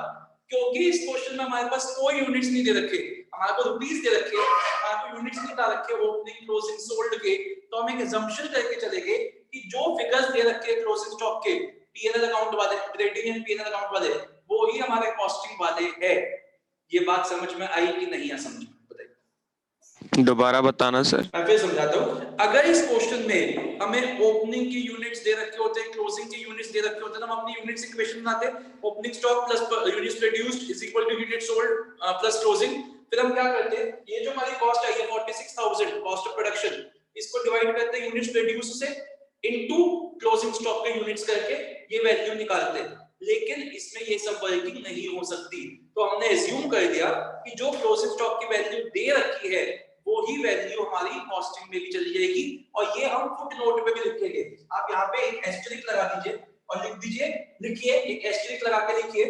क्योंकि इस क्वेश्चन में हमारे पास कोई यूनिट्स नहीं दे रखे, हमारे को रुपीस दे रखे, हमारे को यूनिट्स नहीं बता रखे ओपनिंग क्लोजिंग सोल्ड के, तो हम एक assumption करके चलेंगे कि जो फिगर्स दे रखे क्लोजिंग स्टॉक के पीएनएल अकाउंट वाले, ट्रेडिंग एंड पीएनएल अकाउंट वाले, वो ही हमारे कॉस्टिंग वाले है। ये बात समझ में आई कि नहीं आ समझ में? दोबारा बताना सर। मैं फिर समझाता हूँ। अगर इस क्वेश्चन में हमें ओपनिंग की यूनिट्स दे रखे होते हैं, क्लोजिंग की यूनिट्स दे रखे होते हैं, तो हम अपनी यूनिट्स इक्वेशन बनाते, opening stock plus units produced is equal two units sold plus closing. फिर हम क्या करते हैं, ये जो हमारी कॉस्ट आई है 46,000 कॉस्ट ऑफ प्रोडक्शन, इसको डिवाइड करते हैं यूनिट्स प्रोड्यूस्ड से इनटू क्लोजिंग स्टॉक के यूनिट्स करके ये वैल्यू निकालते हैं। लेकिन इसमें ये सब वर्किंग नहीं हो सकती, तो हमने एज्यूम कर दिया कि जो क्लोजिंग स्टॉक की वैल्यू दे रखी है वो ही वैल्यू हमारी कॉस्टिंग में भी चली जाएगी, और ये हम फुट नोट में भी लिखेंगे। आप यहाँ पे एक एस्टेरिस्क लगा दीजिए और लिख दीजिए, लिखिए, एक एस्टेरिस्क लगा के लिखिए,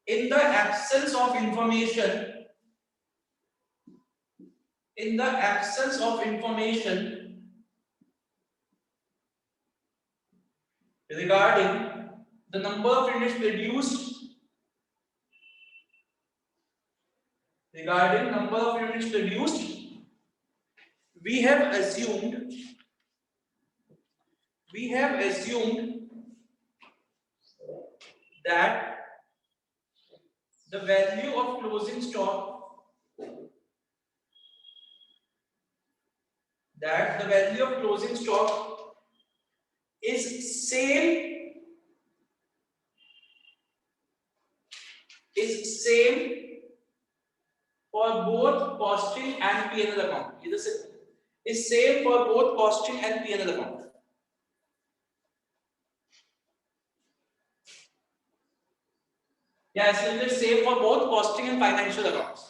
in the absence of information, in the absence of information regarding the number of units produced, regarding number of units produced, we have assumed that the value of closing stock, that the value of closing stock is same for both costing and P&L account. Either is same for both costing and P&L account. Yeah, it's same for both costing and financial accounts.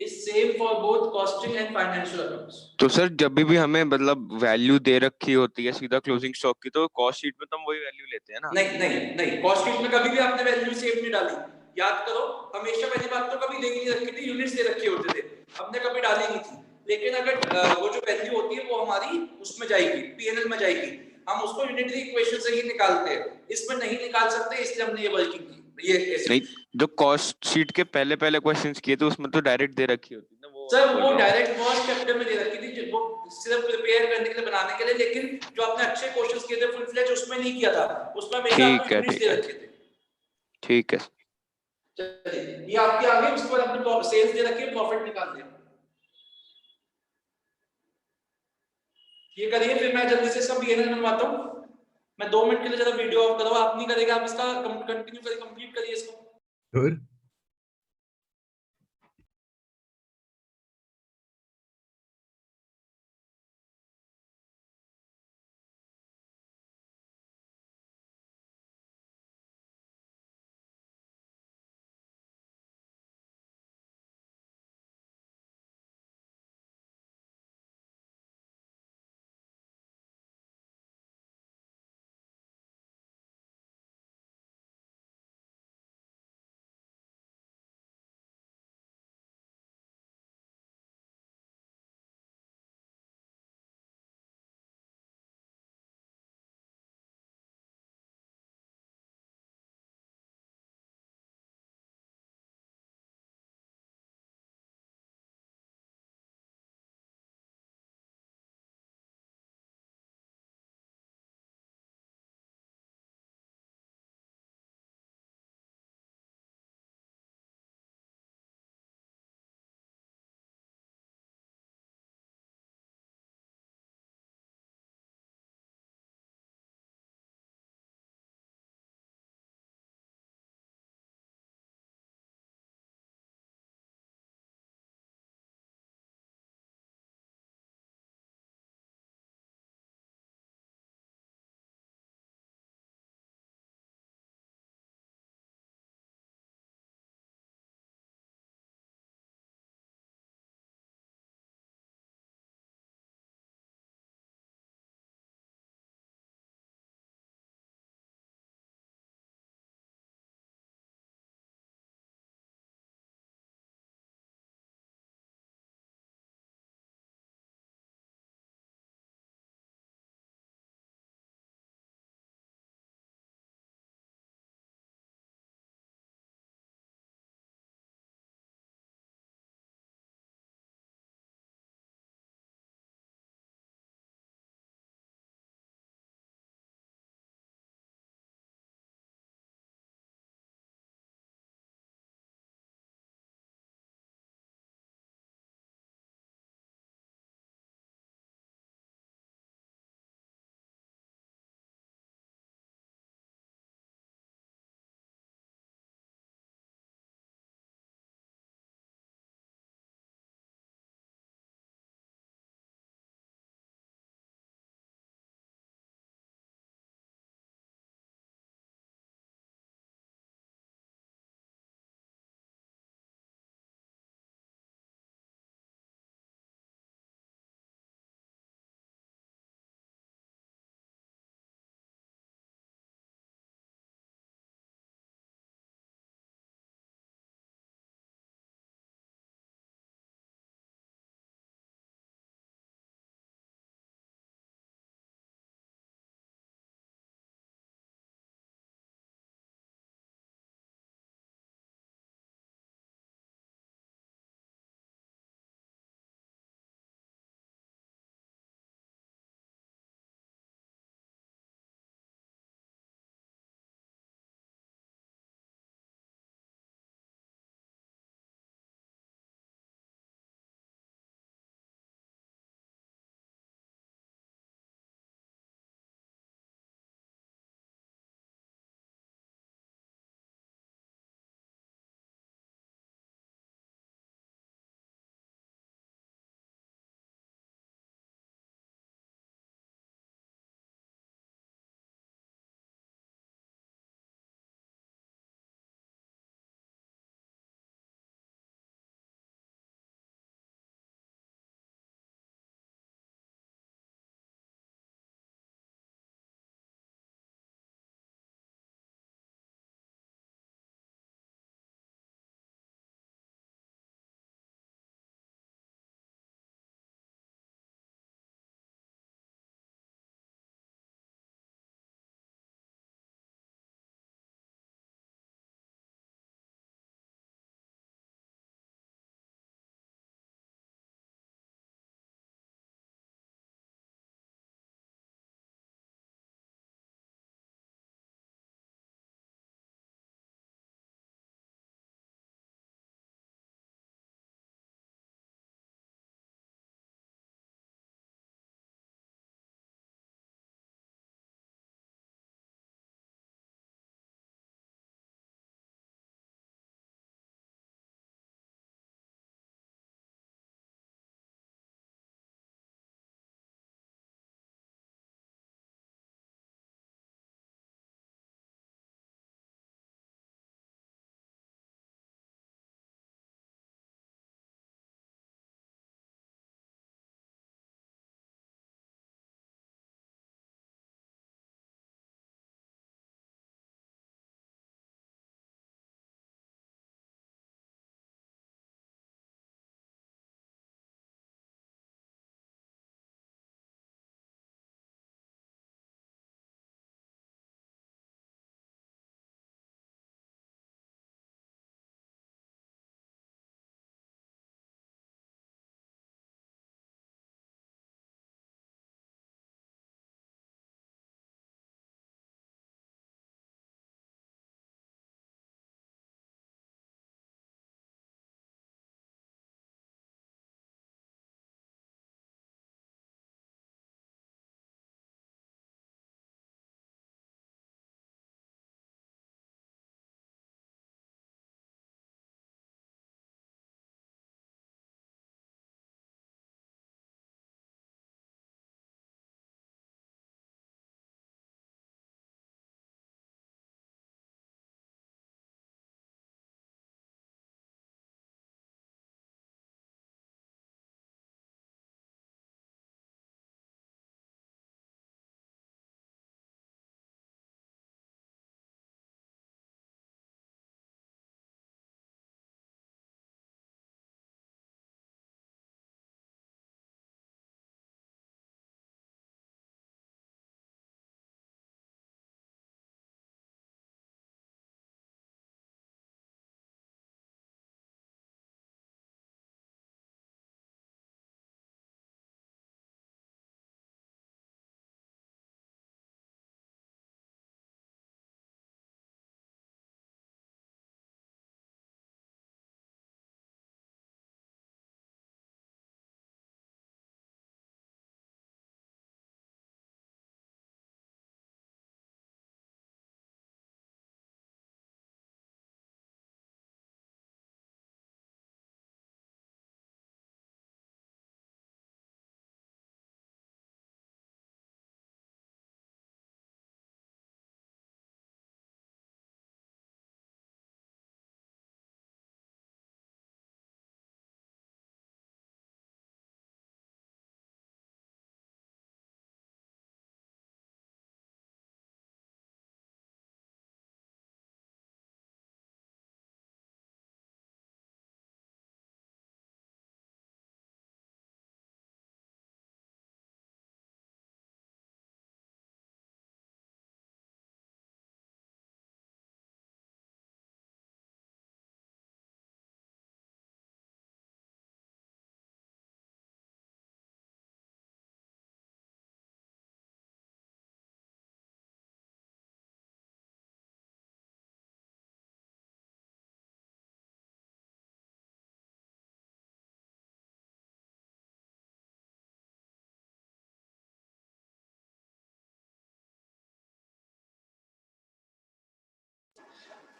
Is same for both costing and financial accounts. तो sir जब भी हमें मतलब value दे रखी होती है सीधा closing stock की, तो कॉस्ट शीट में तो हम वही वैल्यू लेते हैं ना? नहीं, कॉस्ट शीट में कभी भी आपने वैल्यू सेम नहीं डाली। याद करो, हमेशा पहली बात तो कभी दे नहीं रखी थी, यूनिट्स दे रखे होते थे, हमने कभी डाली नहीं थी। लेकिन अगर वो जो वैल्यू होती है वो हमारी उसमें जाएगी, पीएनएल में जाएगी, हम उसको यूनिटरी इक्वेशन से ही निकालते हैं, इसमें नहीं निकाल सकते, इसलिए हमने ये वर्किंग की। ये ऐसे नहीं, जो कॉस्ट शीट के पहले क्वेश्चंस किए थे उसमें तो डायरेक्ट दे रखी होती है ना वो। सर वो डायरेक्ट कॉस्ट चैप्टर में दे रखी थी, वो सिर्फ प्रिपेयर करने के लिए, बनाने के लिए, लेकिन जो आपने अच्छे क्वेश्चंस किए थे फुल फ्लेज उसमें नहीं किया था, उसमें हमेशा आपको यूनिट्स दे रखे थे। ठीक है। चलिए, ये आपके आगे, उसके बाद आपने सेल्स दे रखी है, प्रॉफिट निकाल दिया। ये करिए, फिर मैं जल्दी से इसका पीएनएल बनवाता हूँ। मैं 2 मिनट के लिए जरा वीडियो ऑफ करो, आप नहीं करेगा, आप इसका कंटिन्यू करिए, कंप्लीट करिए इसको। और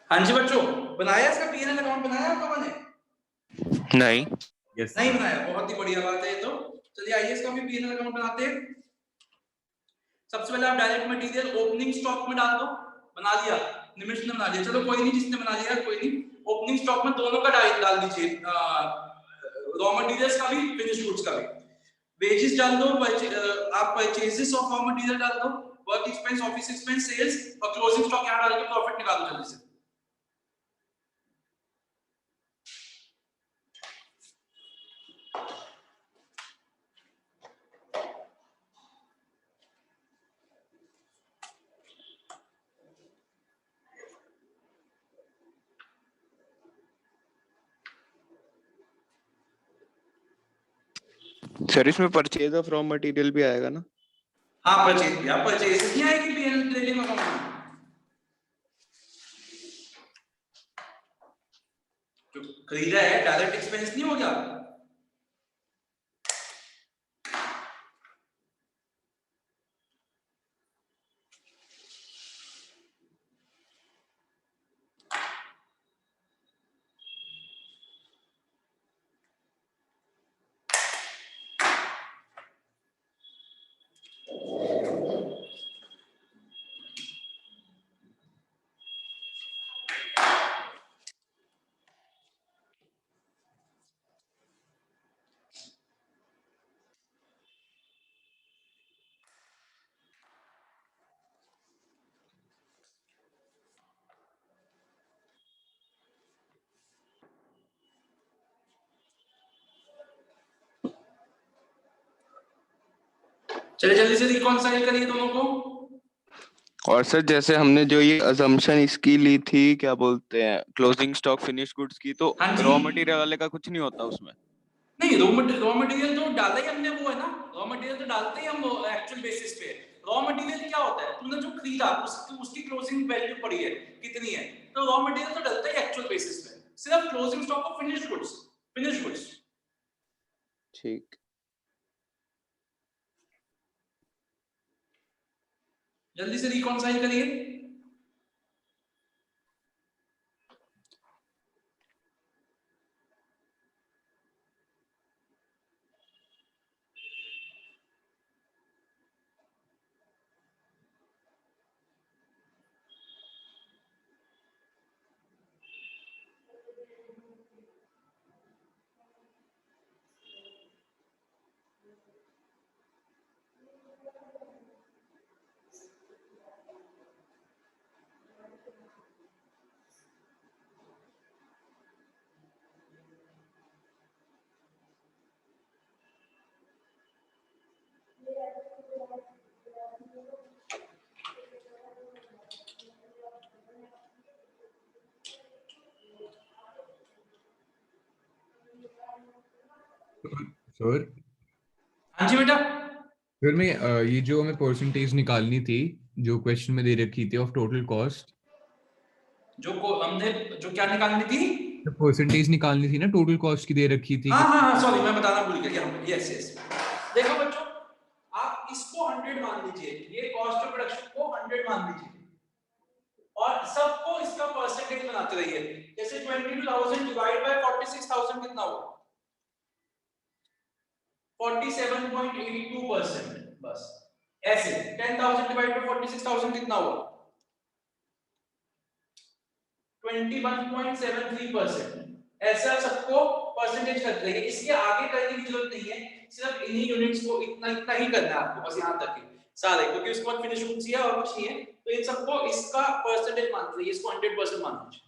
हाँ जी बच्चों, बनाया इसका पीएनएल अकाउंट बनाया आप लोगों ने? नहीं। यस नहीं बनाया, बहुत ही बढ़िया बात है ये तो। चलिए आइए इसका भी पीएनएल अकाउंट बनाते हैं। सबसे पहले आप डायरेक्ट मटेरियल ओपनिंग स्टॉक में डाल दो। बना लिया, निमिष ने बना लिया, चलो कोई नहीं, जिसने बना लिया कोई नहीं। ओपनिंग स्टॉक में दोनों का डाल दीजिए, रॉ मटेरियल्स का भी फिनिश गुड्स का भी। वेजेस डाल दो, आप परचेजेस ऑफ रॉ मटेरियल डाल दो, work expense, office expense, sales और क्लोजिंग स्टॉक यहां डाल के प्रॉफिट निकालो जल्दी से। सर इसमें परचेज ऑफ रॉ मटेरियल भी आएगा ना? हाँ परचेज, या परचेज नहीं आएगी पीएनएल ट्रेडिंग अकाउंट में। जो खरीदा है डायरेक्ट एक्सपेंस नहीं हो गया? चलिए जल्दी से रिकॉन्साइल करिए दोनों को। और सर जैसे हमने जो ये अजम्पशन इसकी ली थी, क्या बोलते हैं, क्लोजिंग स्टॉक फिनिश गुड्स की, तो हाँ जी। रॉ मटेरियल वाले का कुछ नहीं होता उसमें? नहीं, रॉ मटेरियल तो डाला ही हमने, वो है ना, रॉ मटेरियल तो डालते ही हम एक्चुअल बेसिस पे। रॉ मटेरियल क्या होता है, तुमने जो खरीदा उसकी क्लोजिंग वैल्यू पड़ी है कितनी है, तो रॉ मटेरियल तो डलता ही एक्चुअल बेसिस पे। सिर्फ closing stock of finish goods. ठीक। जल्दी से रिकॉन्साइल करिए। सर हाँ जी बेटा। फिर मैं ये जो हमें परसेंटेज निकालनी थी, जो क्वेश्चन में दे रखी थी ऑफ टोटल कॉस्ट, हमने जो क्या निकालनी थी? परसेंटेज निकालनी थी ना, टोटल कॉस्ट की दे रखी थी हाँ कि हाँ हाँ, सॉरी मैं बताना भूल गया। यस यस, देखो बच्चों, आप इसको 100 मान लीजिए, ये कॉस्ट ऑफ प्रोडक्शन को 100 मान लीजिए और सबको इसका परसेंटेज बनाते रहिए। जैसे 22,000 डिवाइड बाय 46,000 कितना हुआ? 47.82%। बस ऐसे 10,000 डिवाइड बाय 46,000 कितना हुआ? 21.73%। ऐसे आप सबको परसेंटेज करते रहिए, इसके आगे करने की जरूरत नहीं है, सिर्फ इन्हीं यूनिट्स को इतना इतना ही करना है आपको, बस यहां तक ही सारे, क्योंकि उसके बाद फिनिश होनी चाहिए और कुछ नहीं है। तो इन सबको इसका परसेंटेज मान लीजिए, इसको 100% मान लीजिए।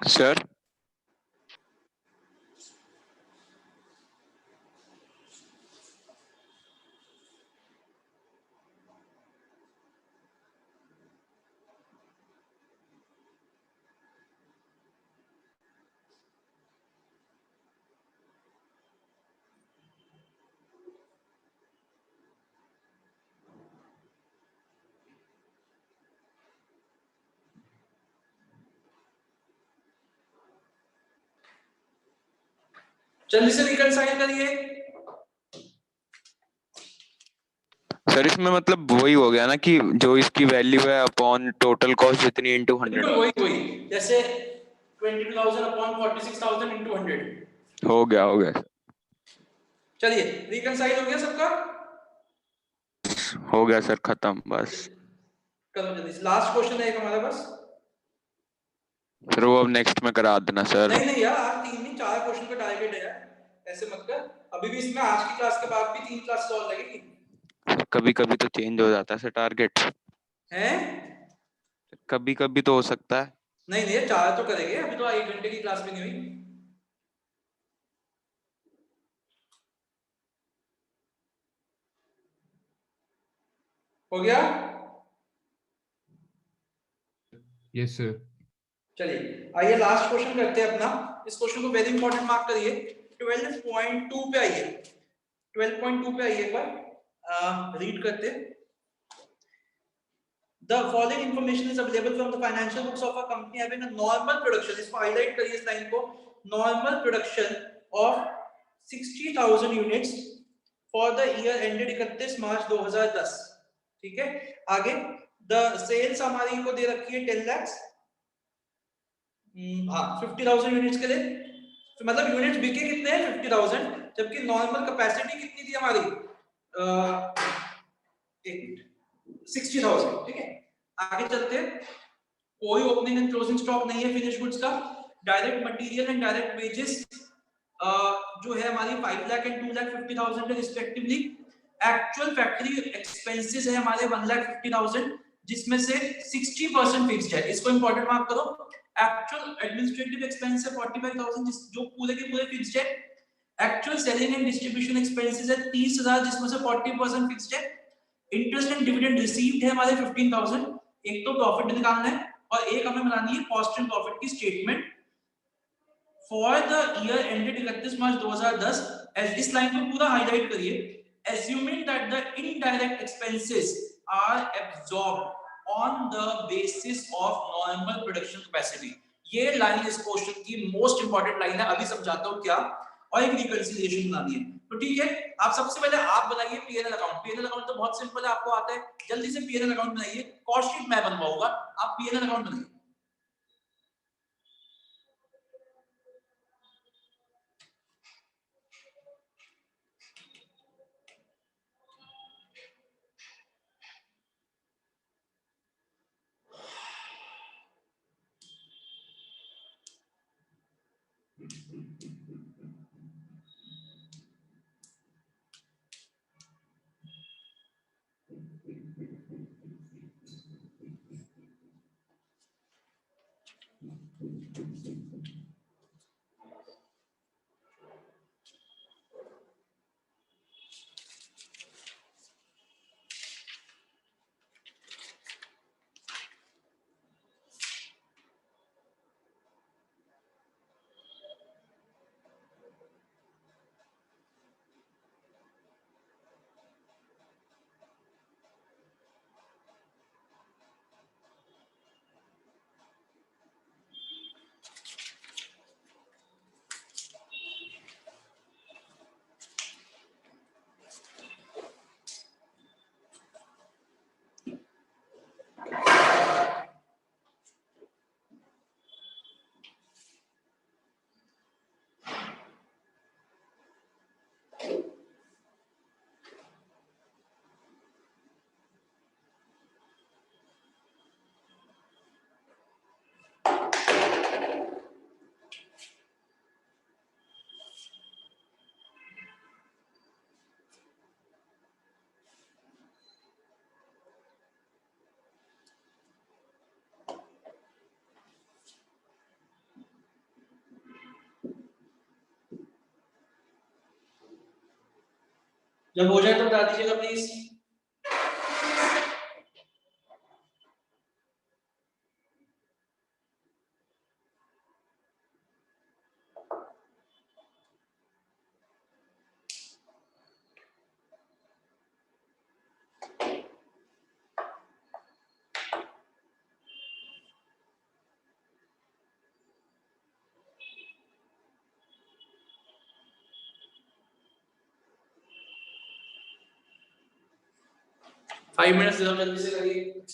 सर जल्दी से रिकंसाइल करिए। सर इसमें मतलब वही हो गया ना कि जो इसकी वैल्यू है अपॉन टोटल कॉस्ट जितनी इनटू 100 बिल्कुल वही जैसे 22,000 अपॉन 46,000 इनटू 100। हो गया चलिए रिकंसाइल हो गया सबका? हो गया सर, खत्म बस। करो जल्दी से, लास्ट क्वेश्चन है एक हमारे पास। फिर वो अब नेक्स्ट में करा देना सर। नहीं नहीं यार, आज 3 नहीं 4 क्वेश्चन का टारगेट है यार, ऐसे मत कर। अभी भी इसमें आज की क्लास के बाद भी 3 क्लास और लगेगी। कभी कभी तो चेंज हो जाता है सर टारगेट, हैं? कभी कभी तो हो सकता है। नहीं नहीं 4 तो करेंगे, अभी तो 1 घंटे की क्लास भी नहीं हुई। हो गया? Yes sir. चलिए आइए लास्ट क्वेश्चन करते हैं अपना। इस क्वेश्चन को वेरी इंपॉर्टेंट मार्क करिए। 12.2 पे आइए, 12.2 पे आइए, एक बार रीड करते हैं। The following information is available from the financial books of a company having a normal production, इसको हाईलाइट करिए इस लाइन को, normal production of 60,000 units for the year ended 31 मार्च 2010। ठीक है, आगे the sales हमारी को दे रखी है 10 lakhs, हाँ 50,000 यूनिट्स के लिए, तो मतलब यूनिट्स बिके कितने हैं 50,000, जबकि नॉर्मल कैपेसिटी कितनी थी हमारी, एक मिनट 60,000। ठीक है, आगे चलते हैं। कोई ओपनिंग एंड क्लोजिंग स्टॉक नहीं है फिनिश गुड्स का। Direct material and direct wages जो है हमारी 5 लाख एंड 2,50,000 है रिस्पेक्टिवली। एक्चुअल फैक्ट्री एक्सपेंसेस है हमारे 1,50,000, जिसमें से 60% फिक्स्ड है, इसको इंपॉर्टेंट मार्क करो। एक्चुअल एडमिनिस्ट्रेटिव एक्सपेंस है 45,000 जो पूरे के पूरे फिक्स्ड है। Actual selling and distribution expenses है 30,000, जिसमें से 40% फिक्स्ड है। इंटरेस्ट एंड डिविडेंड रिसीव्ड है हमारे 15,000। एक तो प्रॉफिट निकालना है और एक हमें बनानी है कॉस्ट एंड प्रॉफिट की statement for the year ended 31 मार्च 2010। इस लाइन को पूरा हाईलाइट करिए। assuming that the indirect expenses are absorbed on the basis of normal production capacity। ये लाइन इस क्वेश्चन की मोस्ट इंपॉर्टेंट लाइन है, अभी समझाता हूं क्या, और एक रिकंसिलिएशन बनानी है। तो ठीक है, आप सबसे पहले आप बनाइए पीएनएल अकाउंट। पीएनएल अकाउंट तो बहुत सिंपल है, आपको आता है, जल्दी से पीएनएल अकाउंट बनाइए। कॉस्ट शीट मैं बनवाऊंगा, आप पीएनएल अकाउंट बनाइए। जब हो जाए तो बता दीजिएगा प्लीज। 5 मिनट्स दे दो, जल्दी से करिए।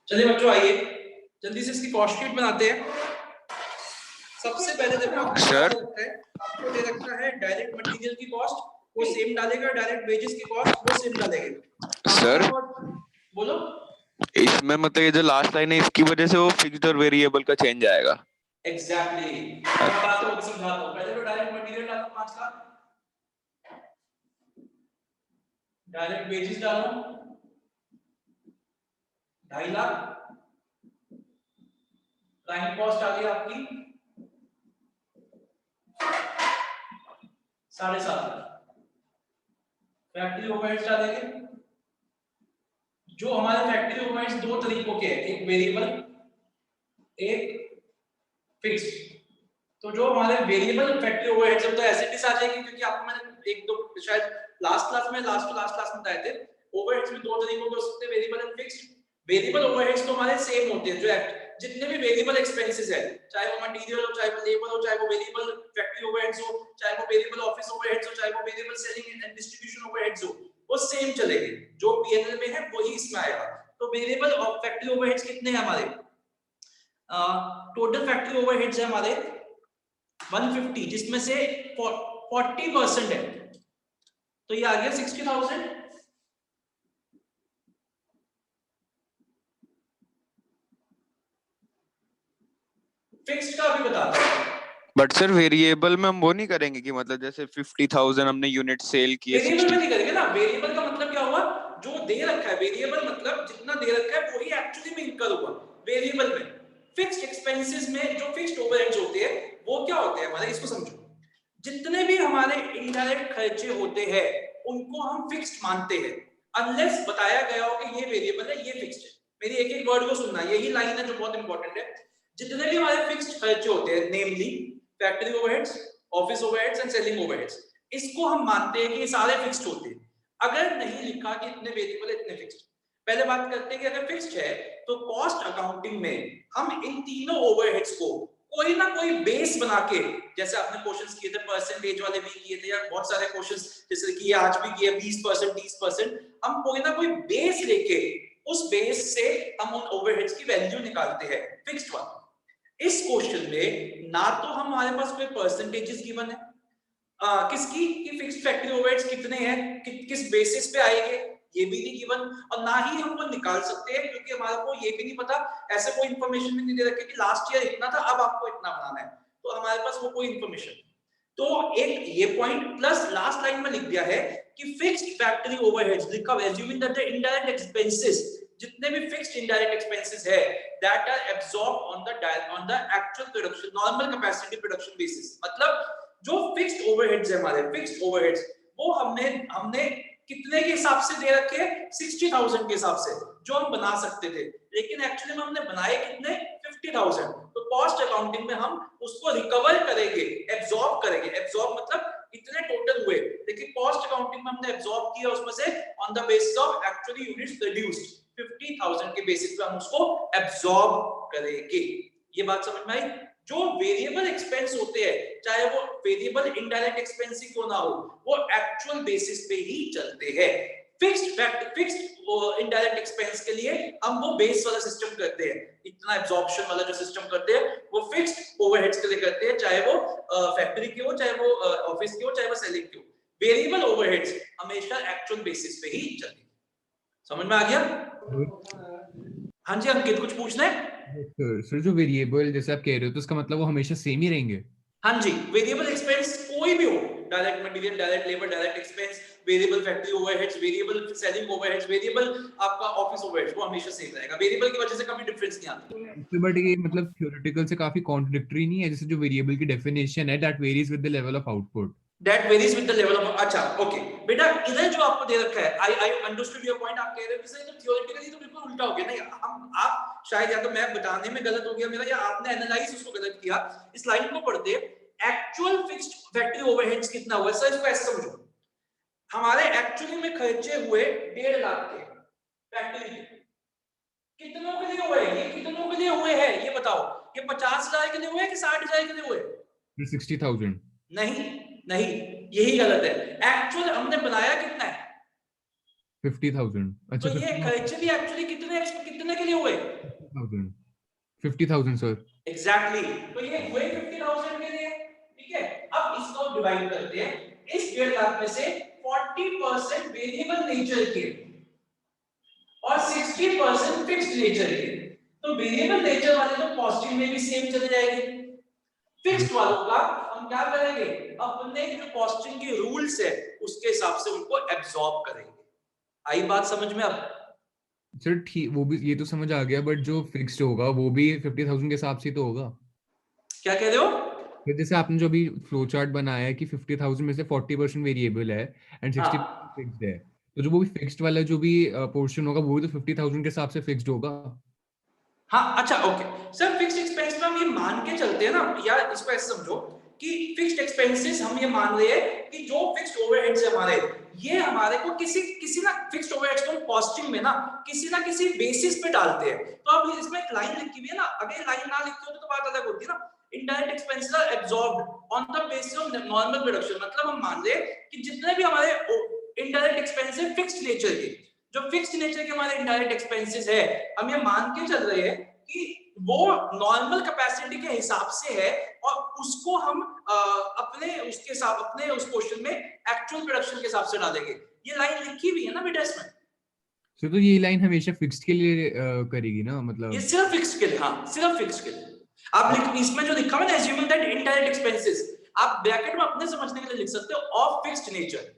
चलिए बच्चों आइए जल्दी से इसकी कॉस्ट शीट बनाते हैं। सबसे पहले देखो Sir? आपको दे रखा है डायरेक्ट मटेरियल की कॉस्ट, वो सेम डालेगा, डायरेक्ट वेजेस की कॉस्ट वो सेम डालेगा। Sir? बोलो। इसमें मतलब ये जो लास्ट लाइन है इसकी वजह से वो फिक्स्ड और वेरिएबल का चेंज आएगा। एग्जैक्टली मैं बात को समझाता हूं। पहले तो डायरेक्ट मटेरियल डालो 5 लाख, डायरेक्ट वेजेस डालो 2.5 लाख, प्राइम कॉस्ट आ गई आपकी 7.5 लाख, फैक्ट्री ओवरहेड्स डालेंगे। जो हमारे फैक्ट्री ओवरहेड्स दो तरीकों के हैं, एक वेरिएबल एक फिक्स्ड। तो जो हमारे वेरिएबल फैक्ट्री ओवरहेड्स है तो एज इट इज आ जाएगी, क्योंकि आपको मैंने एक दो शायद लास्ट क्लास में बताए थे ओवरहेड्स में दो तरीकों के हो सकते हैं, variable and fixed. Variable overheads तो हमारे सेम होते हैं, जो जितने भी वेरिएबल एक्सपेंसेस है, चाहे वो मटेरियल हो, चाहे वो लेबर हो, चाहे वो वेरिएबल फैक्ट्री ओवरहेड्स हो, चाहे वो वेरिएबल ऑफिस ओवरहेड्स हो, चाहे वो variable selling and distribution overheads हो, वो सेम चलेंगे। जो पीएनएल में है वही इसमें आएगा। तो वेरिएबल और फैक्ट्री ओवरहेड्स कितने हैं हमारे? टोटल फैक्ट्री ओवरहेड्स है हमारे 150, जिसमें से 40% है, तो ये आ गया 60,000। फिक्स्ड का भी बताता हूं। बट सर वेरिएबल में हम वो नहीं करेंगे कि मतलब जैसे 50,000 हमने यूनिट सेल किए, वेरिएबल में नहीं करेंगे ना। वेरिएबल का मतलब क्या हुआ, जो दे रखा है, वेरिएबल मतलब जितना दे रखा है वही एक्चुअली में इनकर हुआ वेरिएबल में। फिक्स्ड एक्सपेंसेस में जो फिक्स्ड ओवरहेड्स होते हैं वो क्या होते हैं हमारे, इसको समझो। जितने भी हमारे इनडायरेक्ट खर्चे होते हैं उनको हम फिक्स्ड मानते हैं, अनलेस बताया गया हो कि ये वेरिएबल है ये फिक्स्ड है। मेरी एक एक वर्ड को सुनना, यही लाइन है जो बहुत इंपॉर्टेंट है। जितने भी हमारे फिक्स्ड खर्चे होते हैं, namely factory overheads, office overheads and selling overheads, इसको हम मानते हैं कि ये सारे फिक्स्ड होते हैं। अगर नहीं लिखा कि इतने वेरिएबल है इतने फिक्स्ड, पहले बात करते हैं कि अगर फिक्स्ड है तो कॉस्ट अकाउंटिंग में हम इन तीनों ओवरहेड्स को कोई ना कोई बेस बना के, जैसे आपने क्वेश्चंस किए थे परसेंटेज वाले भी किए थे, या बहुत सारे क्वेश्चंस जैसे कि आज भी किए 20% 30%, हम कोई ना कोई बेस लेके उस बेस से हम उन ओवरहेड्स की वैल्यू निकालते हैं फिक्स्ड वाला। इस क्वेश्चन में ना तो हमारे पास कोई परसेंटेजेस गिवन है किसकी कि फिक्स्ड फैक्ट्री ओवरहेड्स कितने हैं, किस बेसिस पे आएंगे, ये भी नहीं गिवन, और ना ही हम वो निकाल सकते हैं क्योंकि हमारे को ये भी नहीं पता, ऐसे कोई इंफॉर्मेशन भी नहीं दे रखी कि लास्ट ईयर इतना था अब आपको इतना बनाना है, तो हमारे पास वो कोई इंफॉर्मेशन। तो एक ये पॉइंट प्लस लास्ट लाइन में लिख दिया है कि फिक्स्ड फैक्ट्री ओवरहेड्स लिखा है, assuming that the indirect expenses, जितने भी फिक्स्ड इनडायरेक्ट एक्सपेंसेस है that are absorbed on the actual production normal capacity production basis, मतलब जो फिक्स्ड ओवरहेड्स है हमारे फिक्स्ड ओवरहेड्स वो हमने कितने के हिसाब से दे रखे हैं, 60,000 के हिसाब से जो हम बना सकते थे, लेकिन एक्चुअली में हमने बनाए कितने 50,000। तो कॉस्ट अकाउंटिंग में हम उसको रिकवर करेंगे, एब्जॉर्ब करेंगे। एब्जॉर्ब मतलब इतने टोटल हुए, लेकिन कॉस्ट अकाउंटिंग में हमने एब्जॉर्ब किया उसमें से on the basis of actually units produced, 50,000 के बेसिस पे हम उसको एब्जॉर्ब करेंगे। ये बात समझ में आई? जो वेरिएबल एक्सपेंस होते हैं, चाहे वो वेरिएबल इनडायरेक्ट एक्सपेंस ही क्यों ना हो, वो एक्चुअल बेसिस पे ही चलते हैं। फिक्स्ड इनडायरेक्ट एक्सपेंस के लिए हम वो बेस वाला सिस्टम करते हैं, इतना एब्जॉर्प्शन वाला जो सिस्टम करते हैं वो फिक्स्ड ओवरहेड्स के लिए करते हैं, चाहे वो फैक्ट्री की हो, चाहे वो ऑफिस की हो, चाहे वो सेलिंग की हो। वेरिएबल ओवरहेड्स हमेशा एक्चुअल बेसिस पे ही चलते हैं। समझ में आ गया? हाँ जी अंकित, कुछ पूछना है? सर जो वेरिएबल जैसे आप कह रहे हो तो उसका मतलब वो हमेशा सेम ही रहेंगे? हाँ जी, वेरिएबल एक्सपेंस कोई भी हो, direct material, direct labour, direct expense, variable factory overheads, variable selling overheads, variable आपका ऑफिस ओवरहेड्स, वो हमेशा सेम रहेगा। वेरिएबल की वजह से कभी डिफरेंस नहीं आता। बट ये मतलब थ्योरेटिकल से काफी कॉन्ट्रडिक्टरी नहीं है? जैसे जो वेरिएबल की डेफिनेशन है that varies with the level of output, That varies with the level of, अच्छा ओके बेटा, इधर जो आपको दे रखा है I understood your point, आप कह रहे हो कि सर तो थियोरेटिकली तो बिल्कुल उल्टा हो गया। नहीं, हम आप शायद या तो मैं बताने में गलत हो गया मेरा, या आपने एनालाइज उसको गलत किया। इस लाइन को पढ़ते एक्चुअल फिक्स्ड फैक्ट्री ओवरहेड्स कितना हुआ, सर इसको ऐसे समझो, हमारे एक्चुअली में खर्चे हुए 1.5 लाख के फैक्ट्री के, कितनों के लिए हुए, ये कितनों के लिए हुए हैं ये बताओ, ये 50,000 के लिए हुए कि 60,000 के लिए हुए? 60,000 नहीं नहीं, यही गलत है। एक्चुअल हमने बनाया कितना है? 50,000 अच्छा तो ये 50,000 खर्चे भी एक्चुअली कितने के लिए हुए? 50,000 सर एग्जैक्टली तो ये हुए 50,000 के लिए, ठीक है। अब इसको डिवाइड करते हैं, इस 1.5 लाख में से 40% वेरिएबल नेचर के और 60% फिक्स्ड नेचर के। तो वेरिएबल नेचर वाले तो कॉस्टिंग में भी सेम चले जाएंगे, फिक्स्ड वालों का हम क्या करेंगे, अपने जो कॉस्टिंग के रूल्स है उसके हिसाब से उनको एब्सॉर्ब करेंगे। आई बात समझ में? अब सर ठीक, वो भी ये तो समझ आ गया, बट जो फिक्स्ड होगा वो भी 50,000 के हिसाब से तो होगा। क्या कह रहे हो? फिर जैसे आपने जो भी फ्लो चार्ट बनाया है कि 50,000 में से 40% वेरिएबल है एंड 60% हाँ फिक्स्ड है, तो जो वो भी फिक्स्ड वाला जो भी पोर्शन होगा वो भी तो 50,000 के हिसाब से फिक्स्ड होगा। हाँ अच्छा ओके सर, फिक्स्ड एक्सपेंस में हम ये मान के चलते हैं ना, या इसको ऐसे समझो कि फिक्स्ड एक्सपेंसेस हम ये मान रहे हैं कि जो फिक्स्ड ओवरहेड्स है हमारे, ये हमारे को किसी किसी ना फिक्स्ड ओवरहेड्स को कॉस्टिंग में ना किसी बेसिस पे डालते हैं। तो अब इसमें एक लाइन लिखी हुई है ना, अगर लाइन ना लिखी होती तो बात अलग होती है ना। Indirect expenses are absorbed on the basis of normal production, मतलब हम मान रहे हैं कि जितने भी हमारे इनडायरेक्ट एक्सपेंस है फिक्स्ड नेचर के, जो फिक्स्ड नेचर के हमारे इनडायरेक्ट एक्सपेंसेस है, हम ये मान के चल रहे हैं कि वो नॉर्मल कैपेसिटी के हिसाब से है और उसको हम अपने उसके हिसाब अपने उस क्वेश्चन में एक्चुअल प्रोडक्शन के हिसाब से डालेंगे। ये लाइन लिखी हुई है ना बेटा इसमें। सर तो ये लाइन हमेशा फिक्स्ड के लिए करेगी ना, ये मतलब सिर्फ फिक्स्ड के लिए, हाँ सिर्फ फिक्स्ड के लिए। आप इसमें जो लिखा हुआ है ना, अज्यूमिंग दैट इनडायरेक्ट एक्सपेंसेस, आप ब्रैकेट में अपने समझने के लिए लिख सकते हो ऑफ फिक्स्ड नेचर।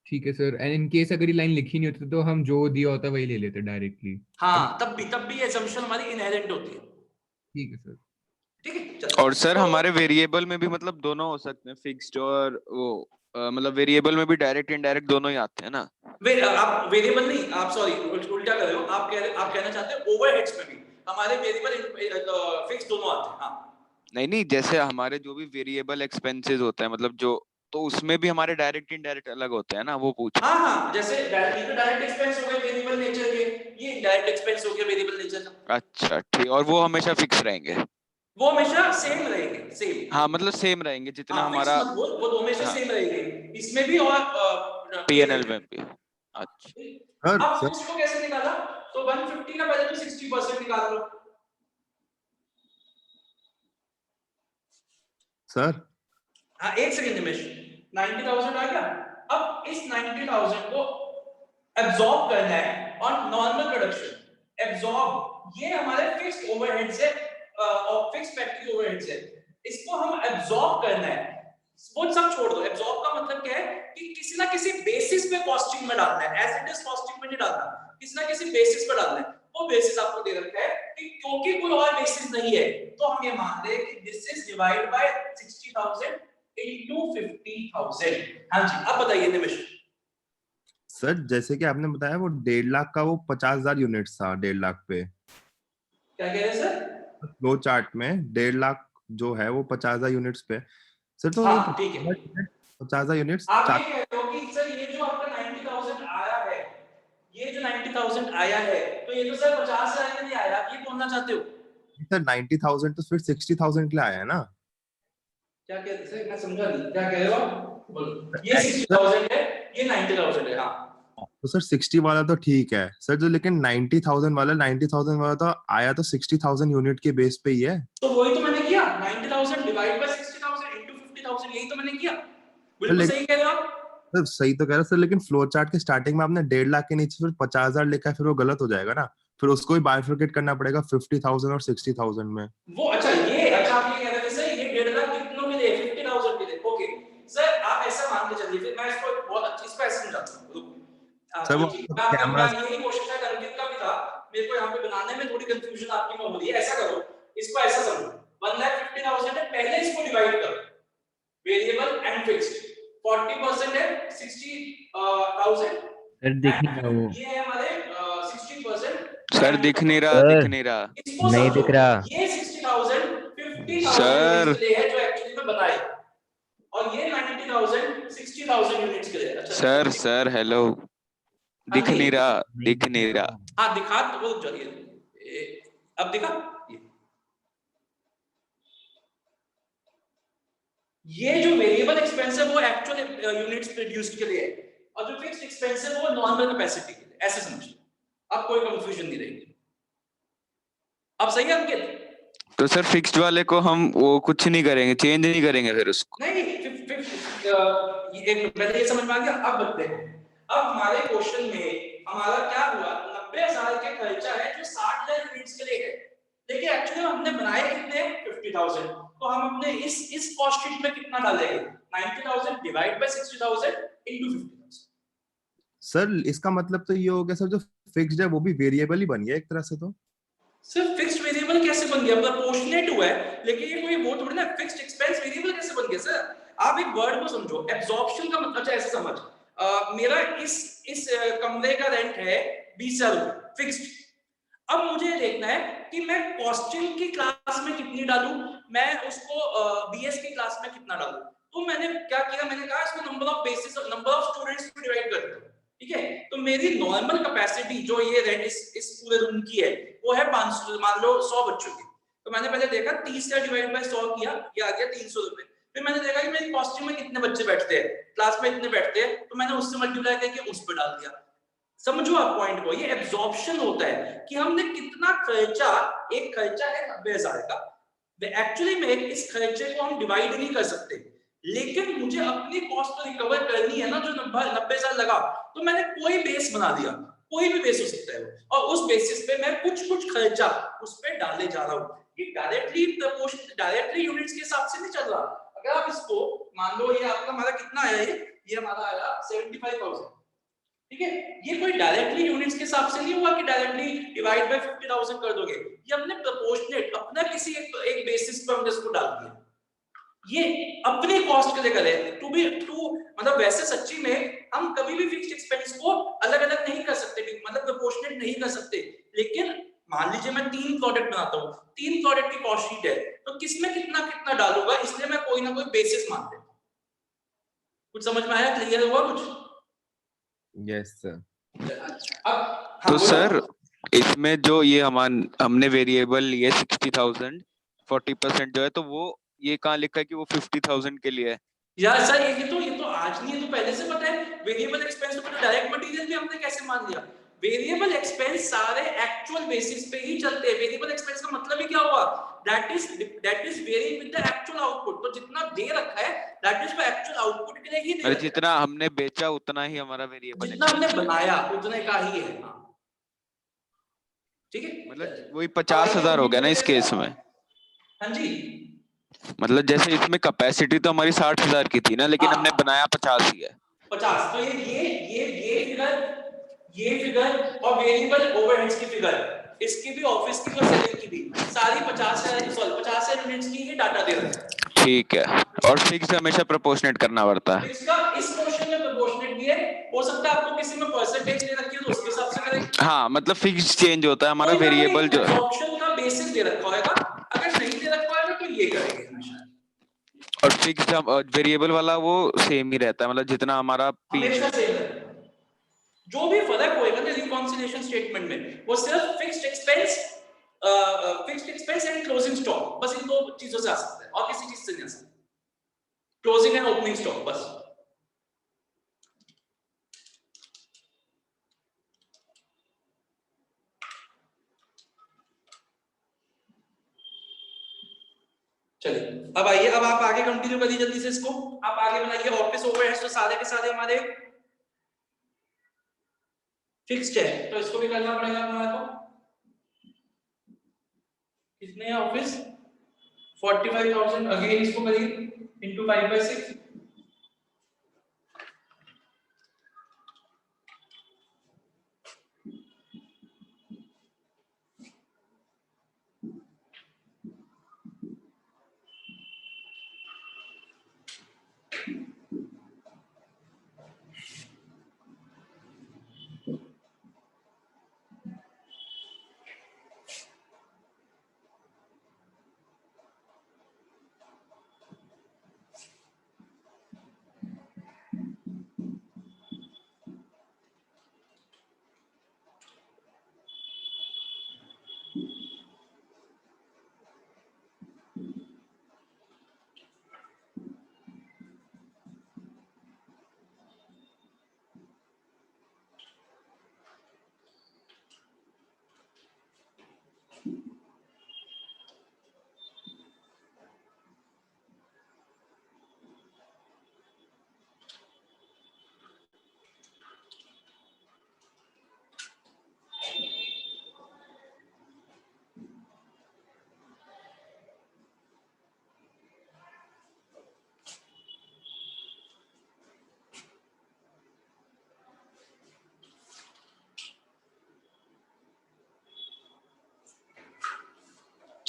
ठीक है सर। एंड इन केस अगर ये लाइन लिखी नहीं होती तो हम जो दिया होता है वही ले लेते डायरेक्टली। हाँ तब भी assumption हमारी इनहेरेंट होती है। ठीक है सर। ठीक है चलो। और सर तो हमारे वेरिएबल में भी मतलब दोनों हो सकते हैं, फिक्स्ड और वो मतलब वेरिएबल में भी डायरेक्ट इनडायरेक्ट दोनों ही आते हैं ना। आप वेरिएबल नहीं, आप सॉरी उल्टा कर रहे हो, आप कहना चाहते हो ओवरहेड्स में भी हमारे वेरिएबल फिक्स दोनों आते हैं। हाँ नहीं नहीं, जैसे हमारे जो भी वेरिएबल एक्सपेंसेस होते हैं मतलब जो, तो उसमें भी हमारे डायरेक्ट इनडायरेक्ट अलग होते हैं ना, वो पूछ रहा हाँ जैसे डायरेक्ट एक्सपेंस हो गए वेरिएबल नेचर के, ये इनडायरेक्ट एक्सपेंस हो गया वेरिएबल नेचर का। हूँ। अच्छा ठीक, और वो हमेशा फिक्स रहेंगे। वो हमेशा सेम रहेंगे, सेम। हाँ मतलब सेम रहेंगे जितना हाँ फिक्स हमारा। मत बोल, वो हमेशा हाँ सेम रहेंगे इसमें भी और पीएनएल में भी। अच्छा सर अब सर फिक्स को कैसे निकाला? तो 150 का पहले तो 60% निकाल लो। सर हाँ एक सेकंड निमेश, 90,000 आ गया। अब इस 90,000 को एब्सॉर्ब करना है ऑन नॉर्मल प्रोडक्शन। एब्सॉर्ब ये हमारे फिक्स्ड ओवरहेड्स है और फिक्स्ड फैक्ट्री ओवरहेड्स है, इसको हम एब्सॉर्ब करना है। वो सब छोड़ दो, एब्सॉर्ब का मतलब क्या है कि किसी ना किसी बेसिस पे कॉस्टिंग में डालना है, एज इट इज कॉस्टिंग में नहीं डालना, किसी ना किसी बेसिस पे डालना है। वो बेसिस आपको दे रखा है कि क्योंकि कोई और बेसिस नहीं है तो हम ये मान रहे हैं कि this is divide by 60,000 into 50,000। हाँ जी अब बताइए निमिष। सर जैसे कि आपने बताया वो 1.5 लाख का वो 50,000 यूनिट्स था 1.5 लाख पे। क्या कह रहे हैं सर? फ्लो चार्ट में 1.5 लाख जो है वो 50,000 यूनिट्स पे। सर तो हाँ ठीक है। 50,000 यूनिट्स आप ये 4 कह रहे हो कि सर ये जो आपका 90,000 आया है, ये जो 90,000 आया है तो ये तो सर 50,000 के लिए आया, आप ये बोलना चाहते हो? सर 90,000 तो फिर 60,000 के लिए आया है ना। क्या कह रहे सर, मैं समझा नहीं क्या कह रहे हो आप, बोलो। ये सर 60,000 है, ये 90,000 है। हाँ तो सर 60 वाला तो ठीक है सर, जो लेकिन 90,000 वाला तो आया तो 60,000 यूनिट के बेस पे ही है। तो वही तो मैंने किया, 90,000 डिवाइड बाय 60,000 into 50,000, यही तो मैंने किया। सर बिल्कुल सही कह रहे हो आप। सर सही तो कह रहा सर, लेकिन फ्लो चार्ट के स्टार्टिंग में आपने 1.5 लाख के नीचे फिर 50,000 लिखा है, फिर वो गलत हो जाएगा ना। फिर उसको ही बाइफरकेट करना पड़ेगा 50,000 और 60,000 में। वो अच्छा ये अच्छा आप ये कह रहे थे सर ये 1.5 लाख कितनों के लिए, 50,000 के लिए। ओके सर आप ऐसा मान के चलिए, फिर मैं इसको बहुत अच्छी इसको ऐसे समझाता हूँ। रुको सर वो ये चीज मैं आपको कैमरा यही कोशिश है अंकित का भी था, मेरे को यहाँ पे बनाने में थोड़ी कंफ्यूजन आपकी में हो रही है। ऐसा करो, इसको ऐसा समझो, 1,50,000 है, पहले इसको डिवाइड करो वेरिएबल एंड फिक्स्ड। 40% है 60,000 सर दिख नहीं रहा वो। एंड ये है हमारे 60% सर दिख नहीं रहा, सर दिख नहीं रहा इसको नहीं समझो, दिख रहा। ये 60,000 50,000 सर यूनिट्स के लिए है जो एक्चुअली में बनाए, और ये 90,000 60,000 यूनिट्स के लिए। अच्छा सर सर हेलो, हाँ दिख जी नहीं रहा, नहीं दिख दिख नहीं रहा। रहा। हाँ दिखा तो वो चलिए अब दिखा। ये जो वेरिएबल एक्सपेंस है वो एक्चुअल यूनिट्स प्रोड्यूस्ड के लिए है, और जो फिक्स्ड एक्सपेंस है वो नॉर्मल कैपेसिटी के लिए, ऐसे समझ लो, अब कोई कंफ्यूजन नहीं रहेगी। अब सही है अंकित? तो सर फिक्स्ड वाले को हम वो कुछ नहीं करेंगे, चेंज नहीं करेंगे फिर उसको? नहीं, एक मिनट पहले ये समझ में आ गया, अब बढ़ते हैं। अब हमारे क्वेश्चन में हमारा क्या हुआ, 90,000 के खर्चा है जो 60,000 यूनिट्स के लिए है, लेकिन एक्चुअली हमने बनाए कितने, 50,000। तो हम अपने इस कॉस्ट शीट में कितना डालेंगे, 90,000 डिवाइड बाय 60,000 इनटू 50,000। सर इसका मतलब तो ये हो गया सर, जो फिक्स्ड है वो भी वेरिएबल ही बन गया एक तरह से। तो सर फिक्स्ड वेरिएबल कैसे बन गया, प्रोपोर्शनेट हुआ है, लेकिन ये कोई वो थोड़ी ना, फिक्स्ड एक्सपेंस वेरिएबल कैसे बन गया सर? आप एक वर्ड को समझो, एब्जॉर्प्शन का मतलब, अच्छा ऐसे समझ, मेरा इस कमरे का रेंट है 20,000 रुपए फिक्स्ड। अब मुझे देखना है कि मैं कॉस्टिंग की क्लास में कितनी डालूं, मैं उसको बीएस की क्लास में कितना डालूं। तो मैंने क्या किया, मैंने कहा इसको number of basis, number of students में डिवाइड कर दो, ठीक है। तो मेरी नॉर्मल कैपेसिटी जो ये रेंट इस पूरे रूम की है वो है 500, मान लो 100 बच्चों की। तो मैंने पहले देखा 30 से डिवाइड बाय 100 किया, ये आ गया 300 रुपए। फिर मैंने देखा कि मेरी कॉस्टिंग में कितने बच्चे बैठते हैं, क्लास में इतने बैठते हैं, तो मैंने उससे मल्टीप्लाई करके उस पर डाल दिया। समझो आप पॉइंट को, ये एब्जॉर्प्शन होता है कि हमने कितना खर्चा, एक खर्चा है 90,000 का, एक्चुअली में इस खर्चे को हम डिवाइड नहीं कर सकते, लेकिन मुझे अपनी कॉस्ट तो रिकवर करनी है ना, जो 90,000 लगा, तो मैंने कोई बेस बना दिया, कोई भी बेस हो सकता है वो, और उस बेसिस पे मैं कुछ खर्चा उस पे डाले जा रहा हूँ। ये डायरेक्टली प्रपोर्शन, डायरेक्टली यूनिट्स के हिसाब से नहीं चल रहा। अगर आप इसको मान लो, ये आपका हमारा कितना आया, ये हमारा आया 75,000, ठीक है। ये कोई डायरेक्टली यूनिट्स के हिसाब से नहीं हुआ कि डायरेक्टली डिवाइड बाय 50,000 कर दोगे, ये हमने प्रोपोर्शनेट अपना किसी एक बेसिस पे हमने इसको डाल दिया, ये अपने कॉस्ट के लिए करे टू मतलब वैसे सच्ची में हम कभी भी फिक्स्ड एक्सपेंस को अलग अलग नहीं कर सकते, मतलब प्रोपोर्शनेट नहीं कर सकते। लेकिन मान लीजिए मैं 3 प्रोडक्ट बनाता हूँ, 3 प्रोडक्ट की कॉस्ट शीट है, तो किसमें कितना कितना डालूंगा, इसलिए मैं कोई ना कोई बेसिस मान लेता हूं। कुछ समझ में आया, क्लियर हुआ कुछ? Yes sir. अब तो सर इसमें जो ये हमने वेरिएबल लिए 60,000, 40% जो है, तो वो ये कहाँ लिखा है कि वो 50,000 के लिए है? यार सर ये तो आज नहीं है, तो पहले से पता है। वेरिएबल एक्सपेंस तो डायरेक्ट मटेरियल भी हमने कैसे मान लिया, वेरिएबल एक्सपेंस सारे एक्चुअल बेसिस पे ही चलते हैं। वेरिएबल एक्सपेंस का मतलब ही क्या हुआ, that is varying with the actual output. तो जितना दे रखा है that is for actual output के लिए ही दे रखा है, जितना हमने बेचा उतना ही हमारा वेरिएबल जितना हमने एक्सपेंस। बनाया उतने का ही है। हाँ ठीक है, मतलब वही अब आइए 50,000 हो गया ना इस कंप्यूटर केस में। हाँ जी, मतलब जैसे इसमें कैपेसिटी तो हमारी 60,000 की थी ना, लेकिन हमने हाँ बनाया 50 ही है। 50। तो ये फिगर और वेरिएबल ओवरहेड्स की फिगर, इसकी भी, ऑफिस की और सेलिंग की भी, सारी 50 यूनिट्स की ये डाटा दे रहा है। ठीक है, और फिक्स हमेशा प्रोपोर्शनेट करना पड़ता है। इसका इस क्वेश्चन में प्रोपोर्शनेट भी है, हो सकता है आपको किसी में परसेंटेज दे रखी है तो उसके हिसाब से करेंगे। हाँ, मतलब फिक्स चेंज होता है हमारा कोई ना कोई वेरिएबल जो है। एब्जॉर्प्शन का बेसिस दे रखा होगा, अगर नहीं दे रखा होगा तो ये करेंगे हमेशा, और फिक्स वेरिएबल वाला वो सेम ही रहता है, मतलब जितना हमारा पी हमेशा में। सेम है। जो भी फर्क होएगा ना रिकॉन्सिलिएशन स्टेटमेंट में, वो सिर्फ fixed expense and closing stock, बस इन दो चीजों से आ सकता है, और किसी चीज से नहीं आ सकता। क्लोजिंग एंड ओपनिंग स्टॉक बस। चलिए अब आइए, अब आप आगे कंटिन्यू करिए जल्दी से इसको, आप आगे बनाइए। ऑफिस ओवरहेड्स तो सारे के सारे हमारे फिक्स्ड है, तो इसको भी करना पड़ेगा हमारे को। कितने हैं ऑफिस, 45,000, अगेन इसको करिए इनटू 5/6।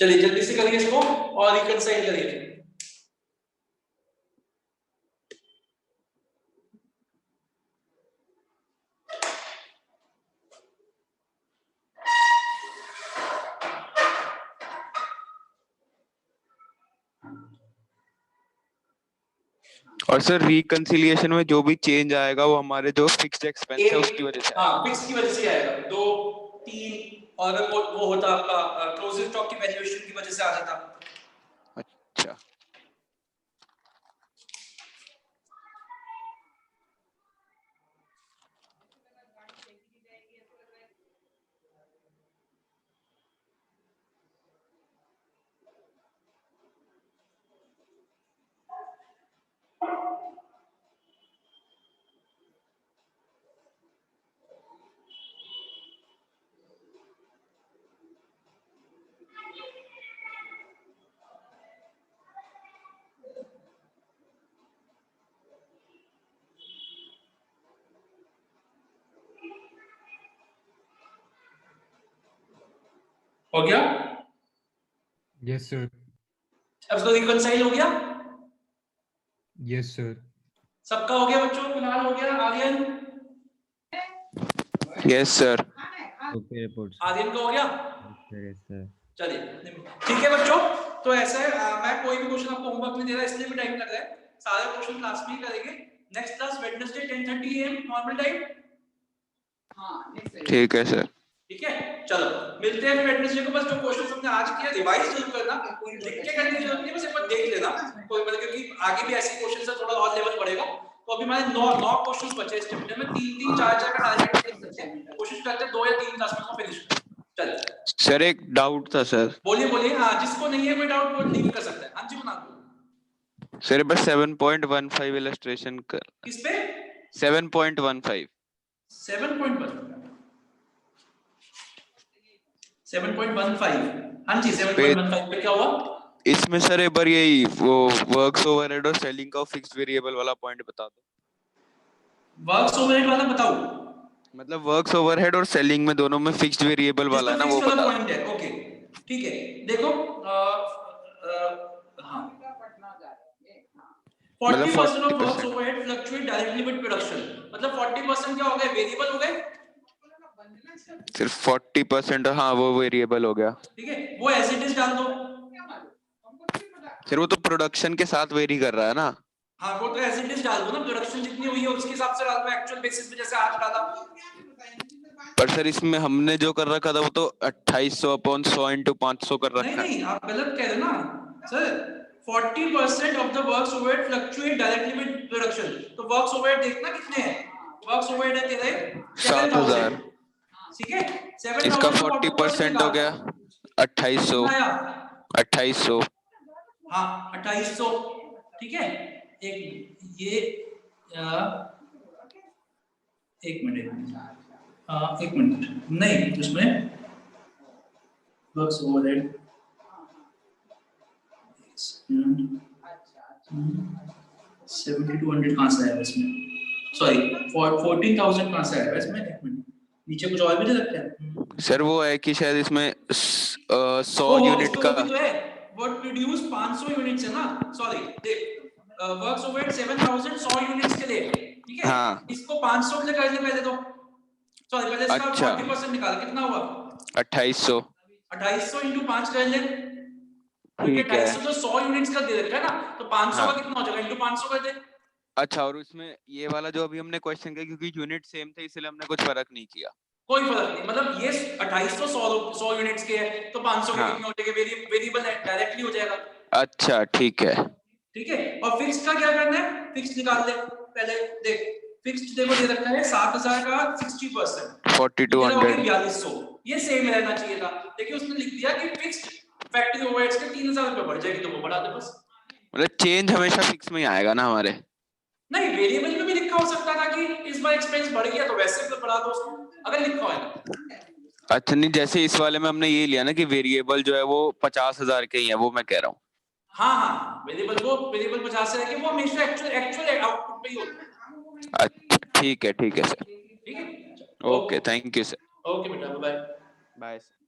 चलिए जल्दी से करिए इसको और रिकंसाइल करिए। और सर रिकंसिलिएशन में जो भी चेंज आएगा वो हमारे जो फिक्स्ड एक्सपेंस है उसकी वजह से हाँ फिक्स की वजह से आएगा, 2 3 और अगर वो होता आपका क्लोजिंग स्टॉक की वैल्यूएशन की वजह से आ जाता। अच्छा हो गया? Yes sir. अब इसको रिकंसाइल हो गया? Yes sir. सबका हो गया बच्चों? फिलहाल हो गया? Aryan? Yes sir. Okay report Aryan का हो गया? सर। Yes sir. चलिए ठीक है बच्चों, तो ऐसा है मैं कोई भी क्वेश्चन आपको होमवर्क में दे रहा इसलिए भी टाइम लग रहा है, सारे क्वेश्चन क्लास में ही करेंगे। Next class Wednesday 10:30 AM normal time. ठीक है सर। ठीक है चलो मिलते हैं वेडनेसडे को। बस जो क्वेश्चन हमने आज किया रिवाइज जरूर करना, लिख के करने की जरूरत नहीं, बस एक बार देख लेना कोई मतलब, क्योंकि आगे भी ऐसे क्वेश्चन से थोड़ा और लेवल बढ़ेगा। तो अभी हमारे 9 क्वेश्चंस बचे इस चैप्टर में, 3 4 का टारगेट देख सकते हैं, कोशिश करते हैं 2 या 3 क्लास में फिनिश करें। चलिए सर एक डाउट था सर। बोलिए बोलिए। हाँ जिसको नहीं है कोई डाउट वो लीव कर सकता है। हाँ जी बना दो। सर बस 7.15 इलस्ट्रेशन कर। किस पे? 7.15 7.15। हाँ जी 7.15 पे क्या हुआ? इसमें सर एक बार यही वो वर्क्स ओवरहेड और सेलिंग का फिक्स्ड वेरिएबल वाला पॉइंट बता दो। वर्क्स ओवरहेड वाला बताओ। मतलब वर्क्स ओवरहेड और सेलिंग में दोनों में फिक्स्ड वेरिएबल वाला है ना, वो बता। पॉइंट है। ओके ठीक है देखो हाँ 40% of works overhead fluctuate directly with production, मतलब 40% क्या हो गए? वेरिएबल हो गए। सिर्फ 40%, हाँ वो वेरिएबल हो गया। ठीक है वो एज इट इज डाल दो। फिर वो तो प्रोडक्शन के साथ वेरी कर रहा है ना। हाँ वो तो एज इट इज डाल दो ना, प्रोडक्शन जितनी हुई है उसके हिसाब से डाल दो, एक्चुअल बेसिस पे जैसे आज डाला। पर सर इसमें हमने जो कर रखा था वो तो 2800 अपॉन 100 into 500 कर रखा है। नहीं आप गलत कह रहे हो ना sir. 40% of the works overhead fluctuate directly with production, तो works overhead देखना कितने हैं। works overhead है तेरे 7000, ठीक है 7000 इसका 40% हो गया 2800। 2800 हाँ 2800 ठीक है। एक ये एक मिनट नहीं उसमें वर्क्स ओवरहेड 7200 कहाँ से आया इसमें? सॉरी 14,000 कहाँ से आया इसमें? एक मिनट नीचे कुछ और भी दे रखा है सर। वो है कि शायद इसमें 100 यूनिट का तो है वो प्रोड्यूस 500 यूनिट्स है ना। सॉरी देख वर्क्स ओवरहेड 7000 100 यूनिट्स के लिए, ठीक है। हाँ। इसको 500 के लिए कर ले पहले तो। सॉरी पहले इसका अच्छा। 40% निकाल, कितना हुआ? 2800। 2800 into 5 कर ले, क्योंकि ठीक है। 2800 तो 100 यूनिट्स का दे रखा है ना, तो 500 का कितना हो जाएगा? into 500 कर दे। अच्छा, और उसमें ये वाला जो अभी हमने क्वेश्चन किया, क्योंकि यूनिट सेम थे इसलिए हमने कुछ फर्क नहीं किया। कोई फर्क नहीं, मतलब ये 2800 100 यूनिट्स के है तो 500 के कितने हो जाएंगे? वेरिएबल डायरेक्टली हो जाएगा। अच्छा ठीक है। ठीक है और फिक्स्ड का क्या करना है? फिक्स्ड निकाल ले पहले। देख फिक्स्ड देखो दे रखा है 7000 का 60% 4200 4200, ये सेम रहना चाहिए था। देखिए उसने लिख दिया कि फिक्स्ड फैक्टरी ओवरहेड्स के 3000 रुपए बढ़ जाएगी, तो वो बढ़ा दे बस। मतलब चेंज हमेशा फिक्स में ही आएगा ना हमारे? नहीं वेरिएबल में भी लिखा हो सकता था कि इस बार एक्सपेंस बढ़ गया तो वैसे भी बढ़ा दो उसको, अगर लिखा होगा। अच्छा नहीं, जैसे इस वाले में हमने ये लिया ना कि वेरिएबल जो है वो 50,000 के ही है, वो मैं कह रहा हूँ। हाँ वेरिएबल 50 से वो हमेशा एक्चुअल आउटपुट पे ही होता है। अच्छा ठीक है सर। ठीक है okay thank you sir. Okay बेटा बाय। Bye sir.